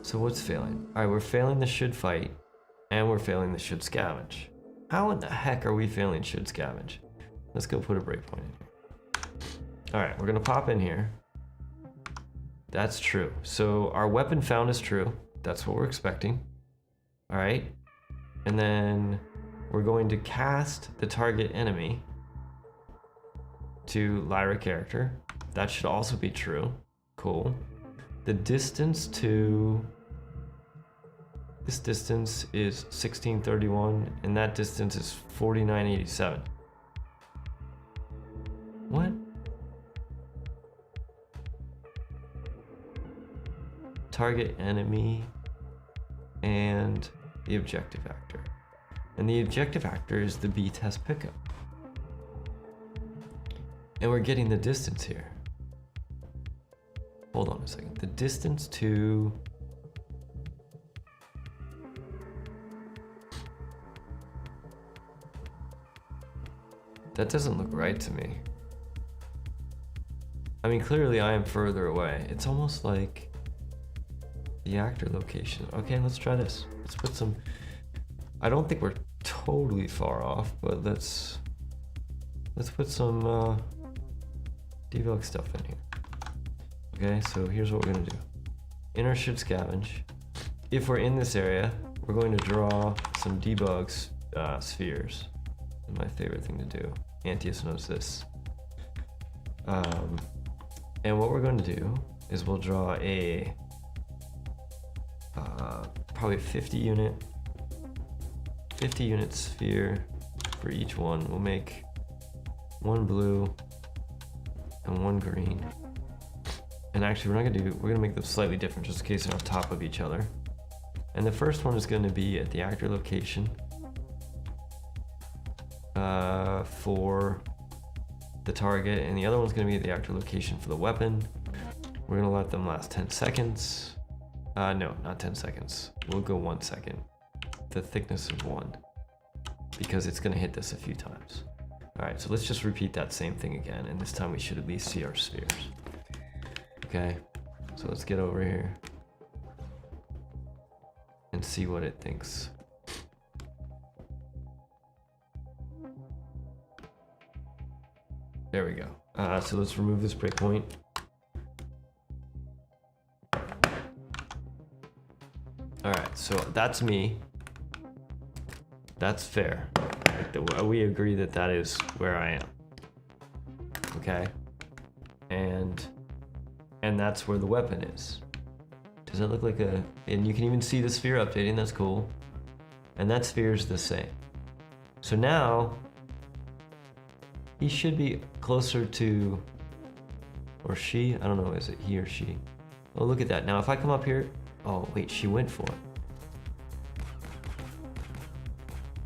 So what's failing? All right, we're failing the should fight, and we're failing the should scavenge. How in the heck are we failing should scavenge? Let's go put a breakpoint in here. All right, we're gonna pop in here. That's true. So our weapon found is true. That's what we're expecting. All right, and then we're going to cast the target enemy to Lyra character. That should also be true. Cool. The distance to this distance is 1631, and that distance is 4987. What? Target enemy and the objective actor. And the objective actor is the B-test pickup. And we're getting the distance here. Hold on a second. The distance to... That doesn't look right to me. I mean, clearly I am further away. It's almost like the actor location. Okay, let's try this. Let's put some... I don't think we're totally far off, but let's put some debug stuff in here. Okay, so here's what we're gonna do. Inner should scavenge. If we're in this area, we're going to draw some debug spheres. That's my favorite thing to do. Antius knows this. And what we're going to do is we'll draw a probably 50 unit sphere for each one. We'll make one blue and one green. And actually we're gonna make them slightly different just in case they're on top of each other. And the first one is gonna be at the actor location for the target, and the other one's gonna be the active location for the weapon. We're gonna let them last 10 seconds. No, not 10 seconds. We'll go 1 second. The thickness of 1, because it's gonna hit this a few times. All right, so let's just repeat that same thing again, and this time we should at least see our spheres. Okay, so let's get over here and see what it thinks. There we go. So let's remove this breakpoint. All right, so that's me. That's fair. Like we agree that that is where I am. Okay, and that's where the weapon is. Does it look like a? And you can even see the sphere updating. That's cool. And that sphere is the same. So now he should be closer to, or she. I don't know. Is it he or she? Oh, look at that. Now if I come up here. Oh, wait, she went for it.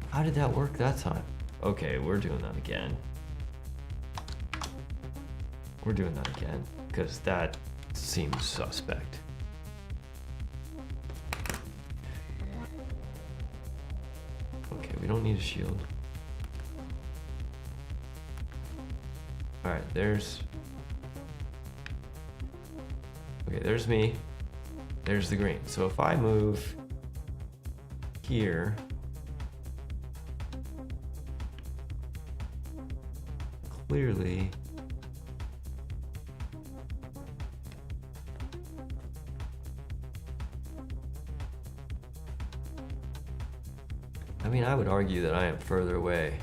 How did that work that time? Okay, we're doing that again. We're doing that again, because that seems suspect. Okay, we don't need a shield. All right, there's... Okay, there's me. There's the green. So if I move here, clearly I mean, I would argue that I am further away.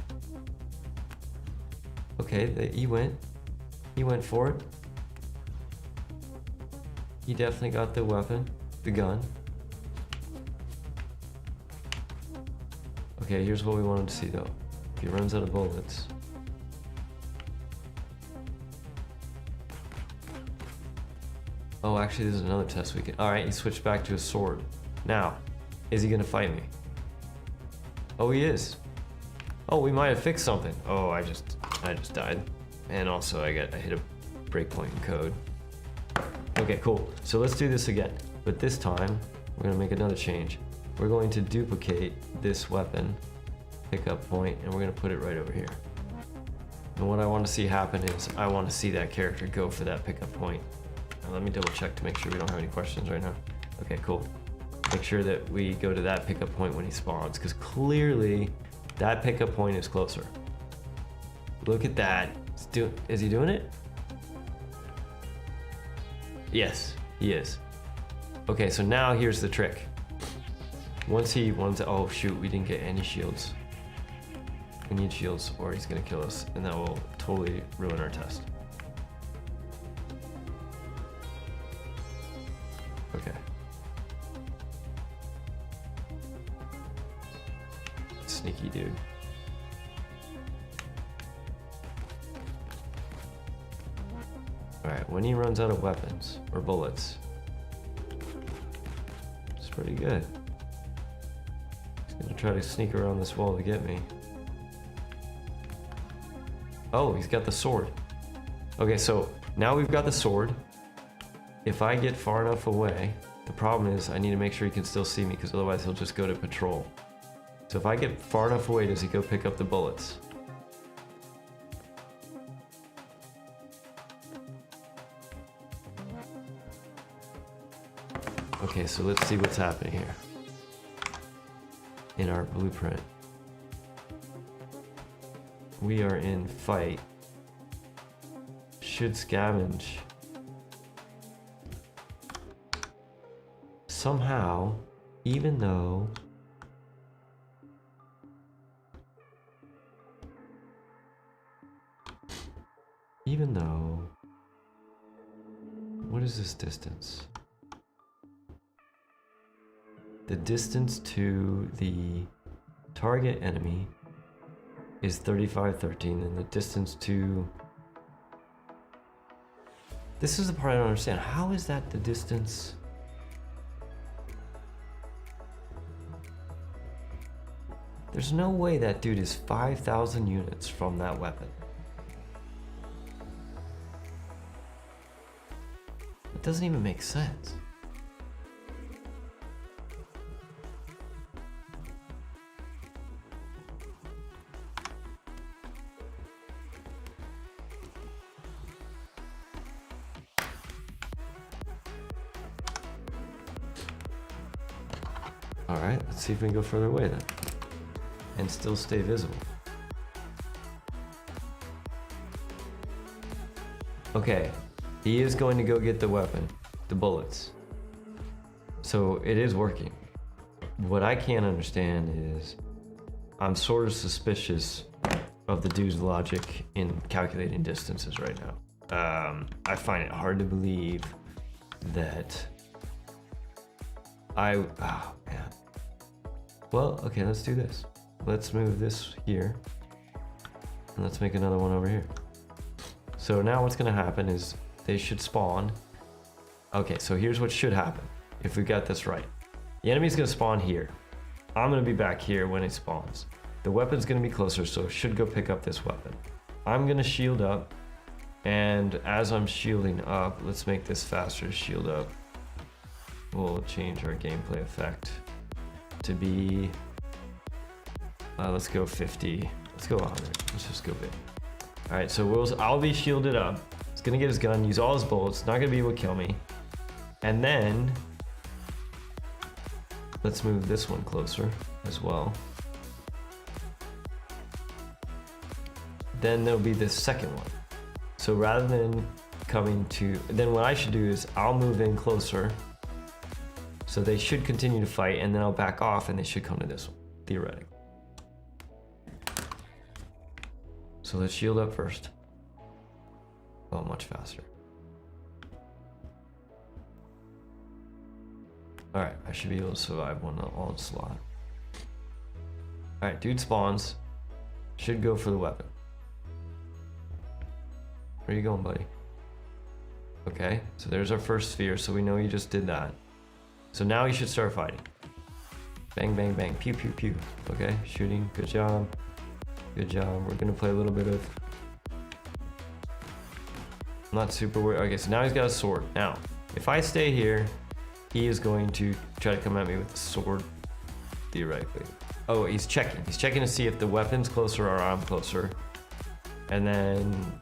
Okay, he went for it. He definitely got the weapon, the gun. Okay, here's what we wanted to see though. If he runs out of bullets. Oh, actually, this is another test we can. All right, he switched back to a sword. Now, is he gonna fight me? Oh, he is. Oh, we might have fixed something. Oh, I just died. And also I hit a breakpoint in code. Okay, cool. So let's do this again. But this time, we're gonna make another change. We're going to duplicate this weapon pickup point, and we're gonna put it right over here. And what I want to see happen is I want to see that character go for that pickup point. Now let me double check to make sure we don't have any questions right now. Okay, cool. Make sure that we go to that pickup point when he spawns, because clearly that pickup point is closer. Look at that. Is he doing it? Yes, he is. Okay, so now here's the trick. Oh shoot, we didn't get any shields. We need shields or he's gonna kill us, and that will totally ruin our test. Okay. Sneaky dude. Alright, when he runs out of weapons or bullets, it's pretty good. He's gonna try to sneak around this wall to get me. Oh, he's got the sword. Okay, so now we've got the sword. If I get far enough away, the problem is I need to make sure he can still see me, because otherwise he'll just go to patrol. So if I get far enough away, does he go pick up the bullets? Okay, so let's see what's happening here in our blueprint. We are in fight. Should scavenge. Somehow, even though what is this distance? The distance to the target enemy is 3513, and the distance to... This is the part I don't understand. How is that the distance? There's no way that dude is 5,000 units from that weapon. doesn't even make sense. Alright, let's see if we can go further away then. And still stay visible. Okay, he is going to go get the weapon, the bullets. So it is working. What I can't understand is I'm sort of suspicious of the dude's logic in calculating distances right now. I find it hard to believe that oh man. Well, okay, let's do this. Let's move this here. And let's make another one over here. So now what's gonna happen is they should spawn. Okay, so here's what should happen if we got this right. The enemy's gonna spawn here. I'm gonna be back here when it spawns. The weapon's gonna be closer, so it should go pick up this weapon. I'm gonna shield up, and as I'm shielding up, let's make this faster to shield up. We'll change our gameplay effect to be, let's go 50. Let's go 100. Let's just go big. All right, so I'll be shielded up. He's gonna get his gun, use all his bullets, not gonna be able to kill me. And then, let's move this one closer as well. Then there'll be this second one. So rather than coming to, then what I should do is I'll move in closer. So they should continue to fight, and then I'll back off and they should come to this one, theoretically. So let's shield up first. Oh, much faster. All right, I should be able to survive one onslaught. All right, dude spawns. Should go for the weapon. Where are you going, buddy? Okay, so there's our first sphere, so we know you just did that. So now you should start fighting. Bang, bang, bang, pew, pew, pew. Okay, shooting, good job. Good job. We're gonna play a little bit of... I'm not super worried. Okay, so now he's got a sword. Now, if I stay here, he is going to try to come at me with the sword, theoretically. Oh, he's checking. He's checking to see if the weapon's closer or I'm closer. And then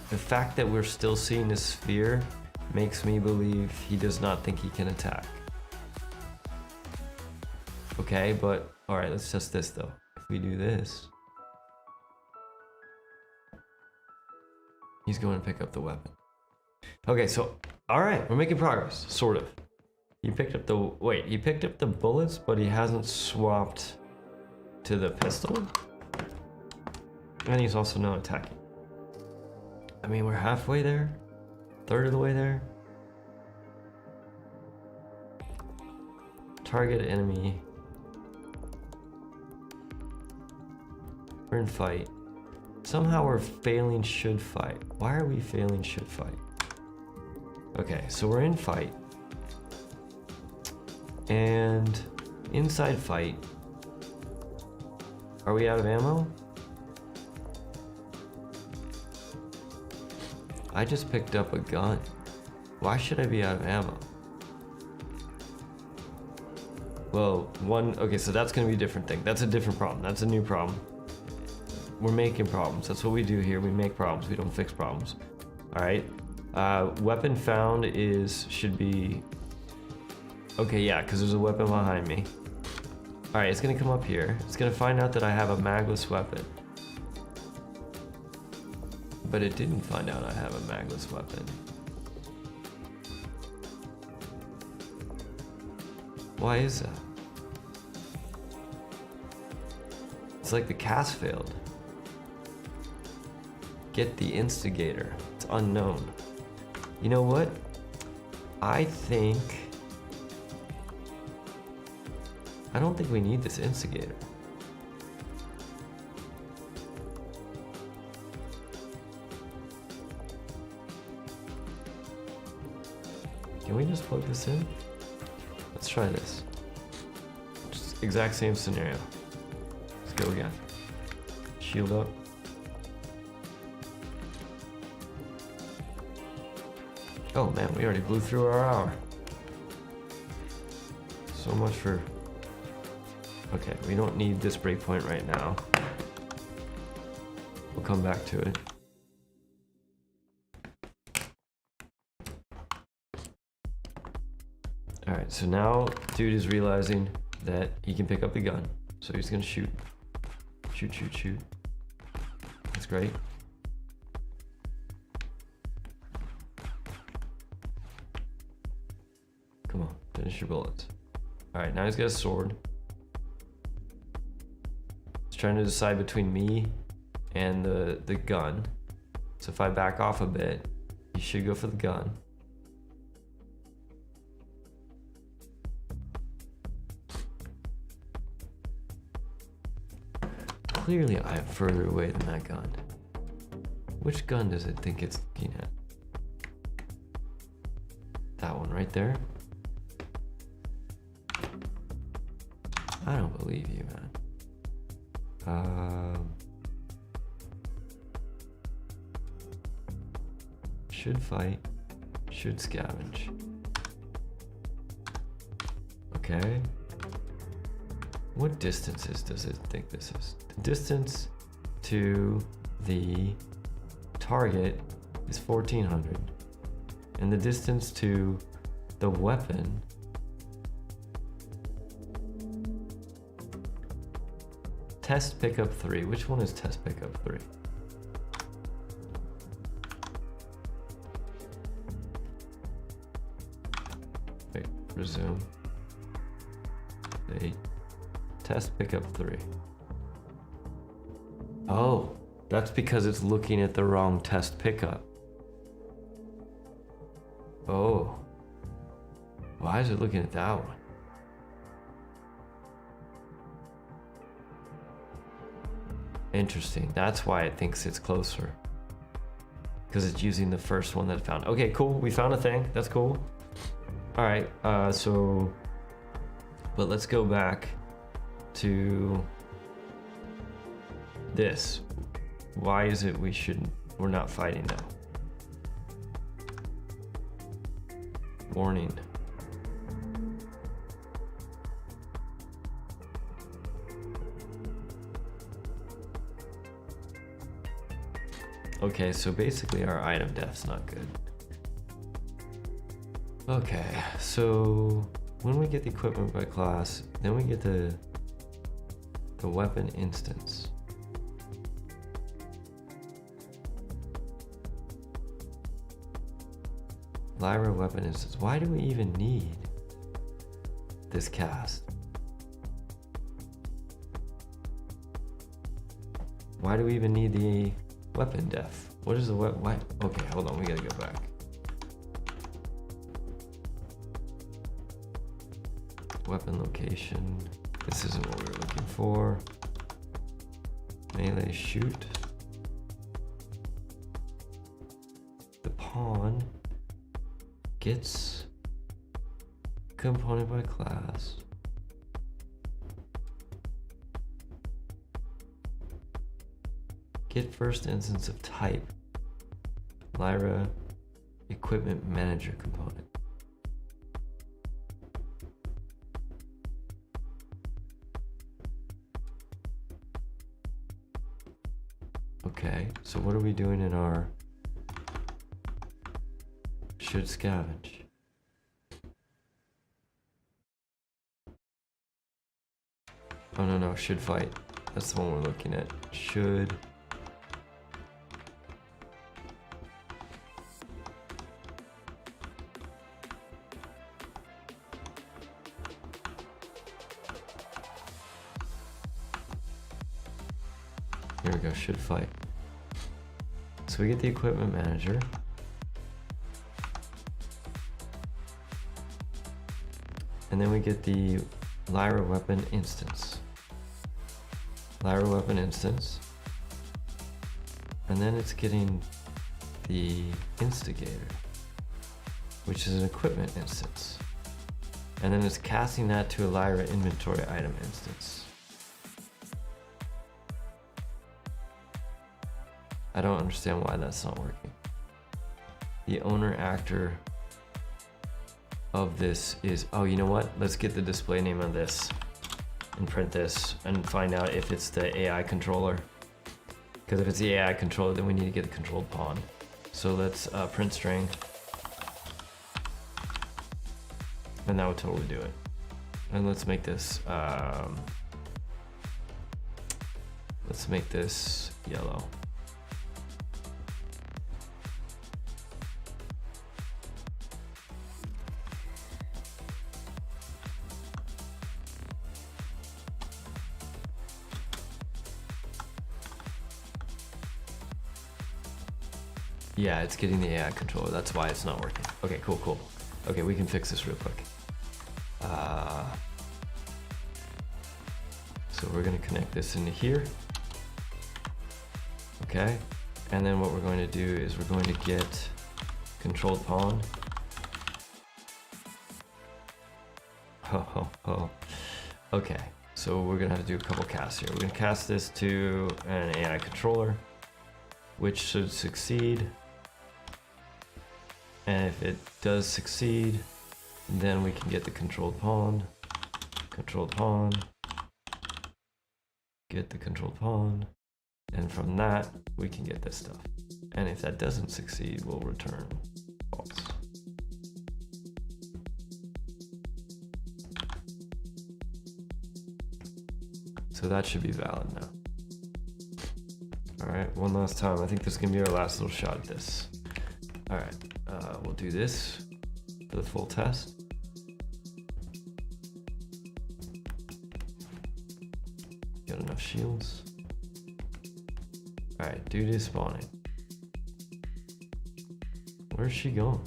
the fact that we're still seeing this sphere makes me believe he does not think he can attack. Okay, but all right, let's test this though. If we do this, he's going to pick up the weapon. Okay, so all right, we're making progress, sort of. He picked up he picked up the bullets, but he hasn't swapped to the pistol. And he's also not attacking. I mean, we're halfway there, third of the way there. Target enemy. We're in fight. Somehow we're failing should fight. Why are we failing should fight? Okay, so we're in fight. And inside fight. Are we out of ammo? I just picked up a gun. Why should I be out of ammo? Well, okay, so that's gonna be a different thing. That's a different problem. That's a new problem. We're making problems. That's what we do here. We make problems. We don't fix problems. All right. Weapon found should be. Okay, yeah, because there's a weapon behind me. All right, it's gonna come up here. It's gonna find out that I have a magless weapon. But it didn't find out I have a magless weapon. Why is that? It's like the cast failed. Get the instigator. It's unknown. You know what? I don't think we need this instigator. Can we just plug this in? Let's try this. Just exact same scenario. Let's go again. Shield up. Oh man, we already blew through our hour. So much for... Okay, we don't need this breakpoint right now. We'll come back to it. Alright, so now dude is realizing that he can pick up the gun. So he's gonna shoot. Shoot, shoot, shoot. That's great. Come on, finish your bullets. Alright, now he's got a sword. He's trying to decide between me and the gun. So if I back off a bit, he should go for the gun. Clearly I am further away than that gun. Which gun does it think it's looking at? That one right there? I don't believe you, man. Should fight. Should scavenge. Okay. What distances does it think this is? The distance to the target is 1400. And the distance to the weapon test pickup 3. Which one is test pickup 3? Wait, resume. Date. Test pickup 3. Oh, that's because it's looking at the wrong test pickup. Oh. Why is it looking at that one? Interesting. That's why it thinks it's closer. Because it's using the first one that it found. Okay, cool. We found a thing. That's cool. All right. But let's go back to this. Why is it we're not fighting now? Warning. Okay, so basically our item def's not good. Okay, so when we get the equipment by class, then we get the weapon instance. Lyra weapon instance. Why do we even need this cast? Why do we even need the weapon def? What is the weapon? Why? Okay, hold on, we gotta go back. Weapon location. This isn't what we were looking for. Melee shoot. The pawn gets component by class. Get first instance of type. Lyra equipment manager component. Okay, so what are we doing in our should scavenge? Oh no, should fight. That's the one we're looking at. Should. Here we go, should fight. So we get the equipment manager. And then we get the Lyra weapon instance. Lyra weapon instance. And then it's getting the instigator, which is an equipment instance. And then it's casting that to a Lyra inventory item instance. I don't understand why that's not working. the owner actor of this is, oh, you know what? Let's get the display name of this and print this and find out if it's the AI controller. Because if it's the AI controller, then we need to get the controlled pawn. So let's print string. And that would totally do it. And let's make this yellow. Yeah, it's getting the AI controller. That's why it's not working. Okay, cool. Okay, we can fix this real quick. So we're gonna connect this into here. Okay, and then what we're going to do is we're going to get controlled pawn. Okay, so we're gonna have to do a couple casts here. We're gonna cast this to an AI controller, which should succeed. And if it does succeed, then we can get the controlled pawn, get the controlled pawn, and from that, we can get this stuff. And if that doesn't succeed, we'll return false. So that should be valid now. All right, one last time. I think this is gonna be our last little shot at this. All right, we'll do this for the full test. Got enough shields. All right, dude is spawning. Where's she going?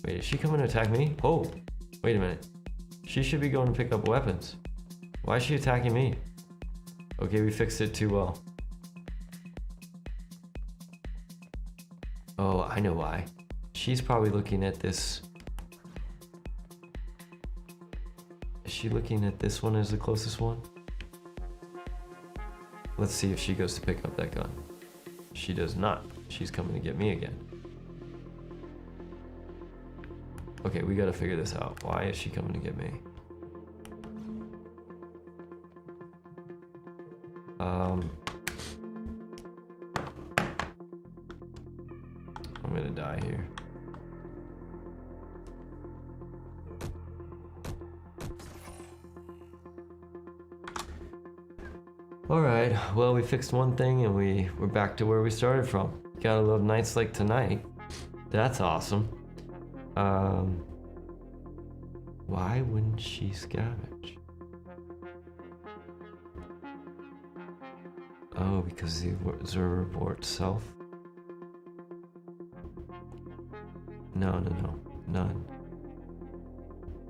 Wait, is she coming to attack me? Oh, wait a minute. She should be going to pick up weapons. Why is she attacking me? Okay, we fixed it too well. Oh, I know why. She's probably looking at this. Is she looking at this one as the closest one? Let's see if she goes to pick up that gun. She does not. She's coming to get me again. Okay, we gotta figure this out. Why is she coming to get me? I'm gonna die here. All right, well, we fixed one thing and we're back to where we started from. Gotta love nights like tonight. That's awesome. Why wouldn't she scavenge? Oh, because the observer report self? No, none.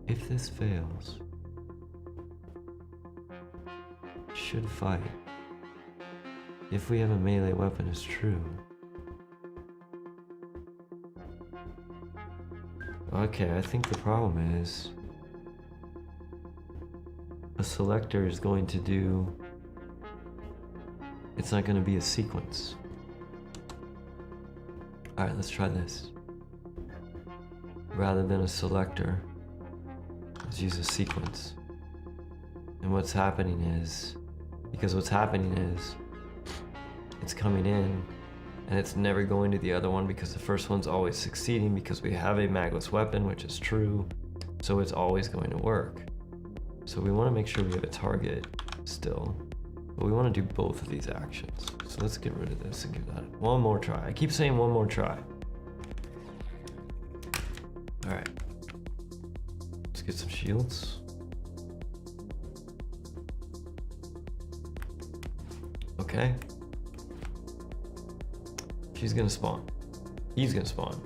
If this fails, should fight. If we have a melee weapon is true. Okay, I think the problem is a selector is going to do, it's not going to be a sequence. All right, let's try this. Rather than a selector, let's use a sequence. And what's happening is, because what's happening is it's coming in and it's never going to the other one because the first one's always succeeding because we have a magless weapon, which is true. So it's always going to work. So we want to make sure we have a target still, but we want to do both of these actions. So let's get rid of this and give that one more try. I keep saying one more try. All right, let's get some shields. Okay. She's gonna spawn. He's gonna spawn.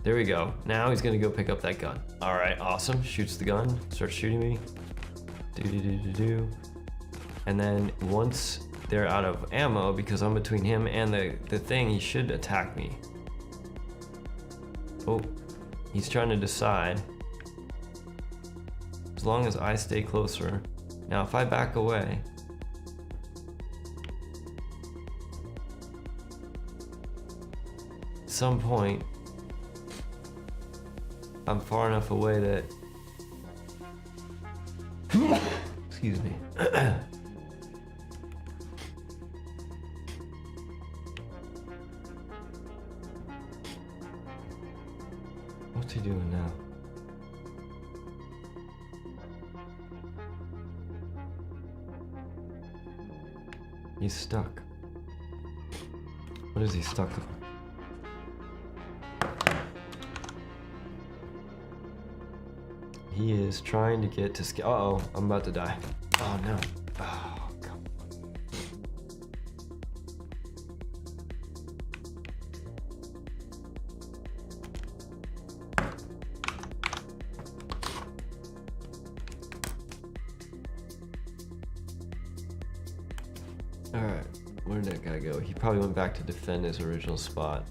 There we go. Now he's gonna go pick up that gun. All right, awesome. Shoots the gun, starts shooting me. Do. And then once they're out of ammo, because I'm between him and the thing, he should attack me. Oh, he's trying to decide. As long as I stay closer. Now, if I back away, some point, I'm far enough away that... Excuse me. What's he doing now? He's stuck. What is he stuck on? He is trying to get to uh-oh, I'm about to die. Oh no. Oh, come on. Alright, where did that guy go? He probably went back to defend his original spot.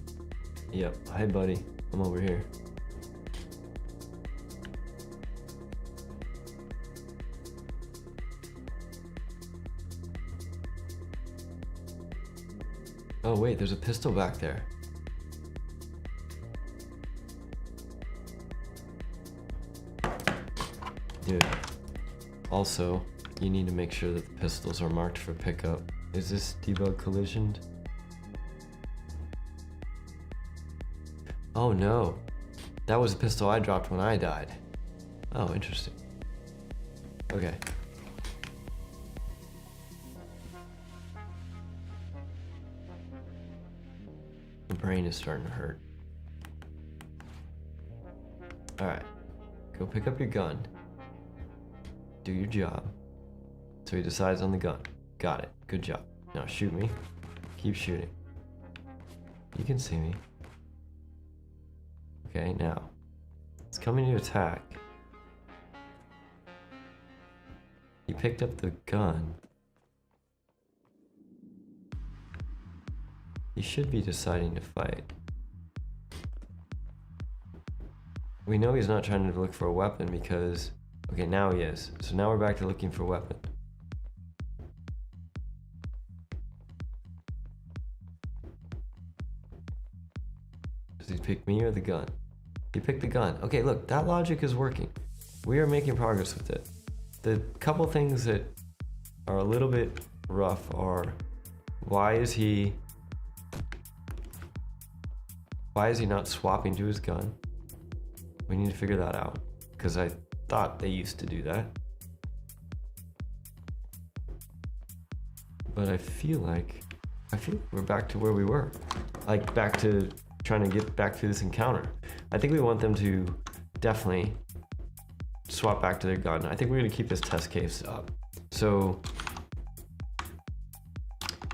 Yep. Hi buddy, I'm over here. Oh wait, there's a pistol back there. Dude. Also, you need to make sure that the pistols are marked for pickup. Is this debug collisioned? Oh no. That was the pistol I dropped when I died. Oh, interesting. Okay. My brain is starting to hurt. Alright. Go pick up your gun. Do your job. So he decides on the gun. Got it. Good job. Now shoot me. Keep shooting. You can see me. Okay, now. It's coming to attack. He picked up the gun. He should be deciding to fight. We know he's not trying to look for a weapon because... Okay, now he is. So now we're back to looking for a weapon. Does he pick me or the gun? He picked the gun. Okay, look, that logic is working. We are making progress with it. The couple things that are a little bit rough are why is he not swapping to his gun? We need to figure that out because I thought they used to do that. But I feel we're back to where we were. Like back to trying to get back to this encounter. I think we want them to definitely swap back to their gun. I think we're gonna keep this test case up. So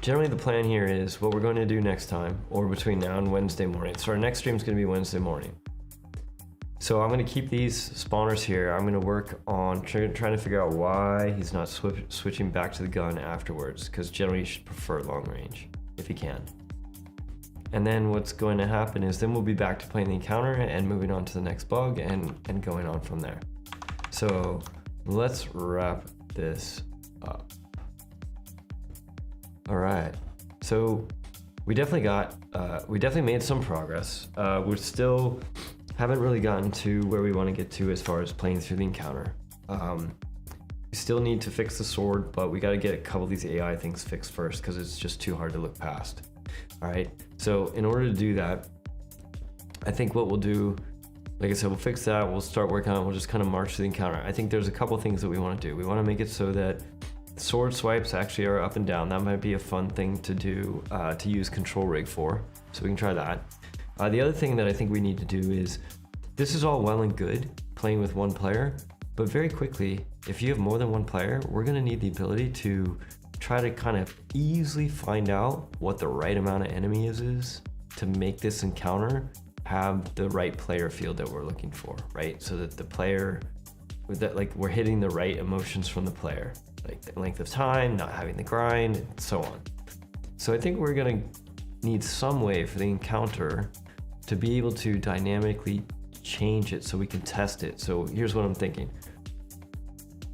generally the plan here is what we're going to do next time or between now and Wednesday morning. So our next stream is gonna be Wednesday morning. So I'm gonna keep these spawners here. I'm gonna work on trying to figure out why he's not switching back to the gun afterwards, because generally you should prefer long range if you can. And then what's going to happen is then we'll be back to playing the encounter and moving on to the next bug and going on from there. So let's wrap this up. All right, so we definitely made some progress. We're still haven't really gotten to where we want to get to as far as playing through the encounter. We still need to fix the sword, but we got to get a couple of these AI things fixed first because it's just too hard to look past. All right, so in order to do that, I think what we'll do, like I said, we'll fix that, we'll start working on it, we'll just kind of march to the encounter. I think there's a couple things that we want to do. We want to make it so that sword swipes actually are up and down. That might be a fun thing to do, to use control rig for, so we can try that. The other thing that I think we need to do is, this is all well and good, playing with one player, but very quickly, if you have more than one player, we're gonna need the ability to try to kind of easily find out what the right amount of enemy is to make this encounter have the right player field that we're looking for, right? So that the player, that like we're hitting the right emotions from the player, like the length of time, not having the grind, and so on. So I think we're gonna need some way for the encounter to be able to dynamically change it so we can test it. So here's what I'm thinking.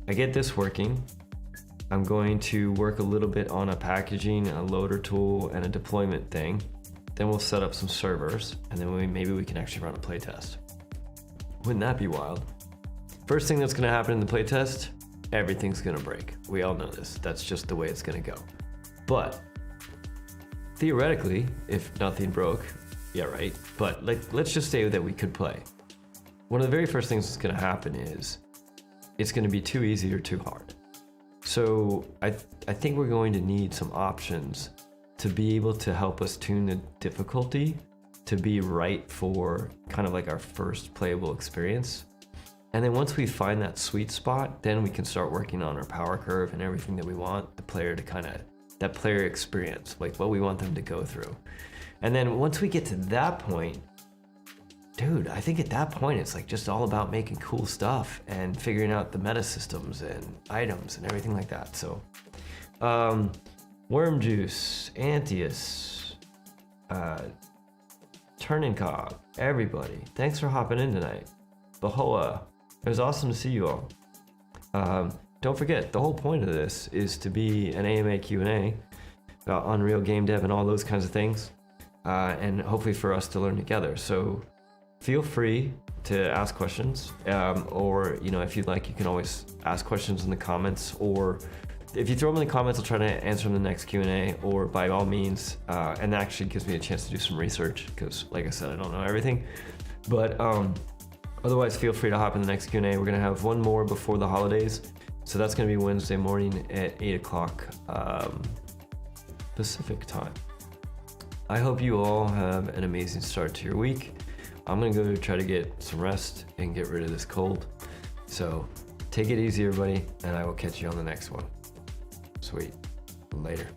I get this working. I'm going to work a little bit on a packaging, a loader tool, and a deployment thing. then we'll set up some servers, and then maybe we can actually run a playtest. Wouldn't that be wild? First thing that's gonna happen in the playtest, everything's gonna break. We all know this. That's just the way it's gonna go. But theoretically, if nothing broke, yeah, right. But let's just say that we could play. One of the very first things that's gonna happen is it's gonna be too easy or too hard. So I think we're going to need some options to be able to help us tune the difficulty to be right for kind of like our first playable experience. And then once we find that sweet spot, then we can start working on our power curve and everything that we want the player to that player experience, like what we want them to go through. And then once we get to that point, dude, I think at that point, it's like just all about making cool stuff and figuring out the meta systems and items and everything like that. So, Worm Juice, Antius, Turning Cog, everybody, thanks for hopping in tonight. Bahoa, it was awesome to see you all. Don't forget, the whole point of this is to be an AMA Q&A about Unreal Game Dev and all those kinds of things, and hopefully for us to learn together. So feel free to ask questions, or if you'd like, you can always ask questions in the comments, or if you throw them in the comments, I'll try to answer them in the next Q&A, or by all means, and that actually gives me a chance to do some research, because like I said, I don't know everything. But otherwise, feel free to hop in the next Q&A. We're gonna have one more before the holidays, so that's gonna be Wednesday morning at 8 o'clock Pacific time. I hope you all have an amazing start to your week. I'm gonna go try to get some rest and get rid of this cold. So take it easy, everybody, and I will catch you on the next one. Sweet. Later.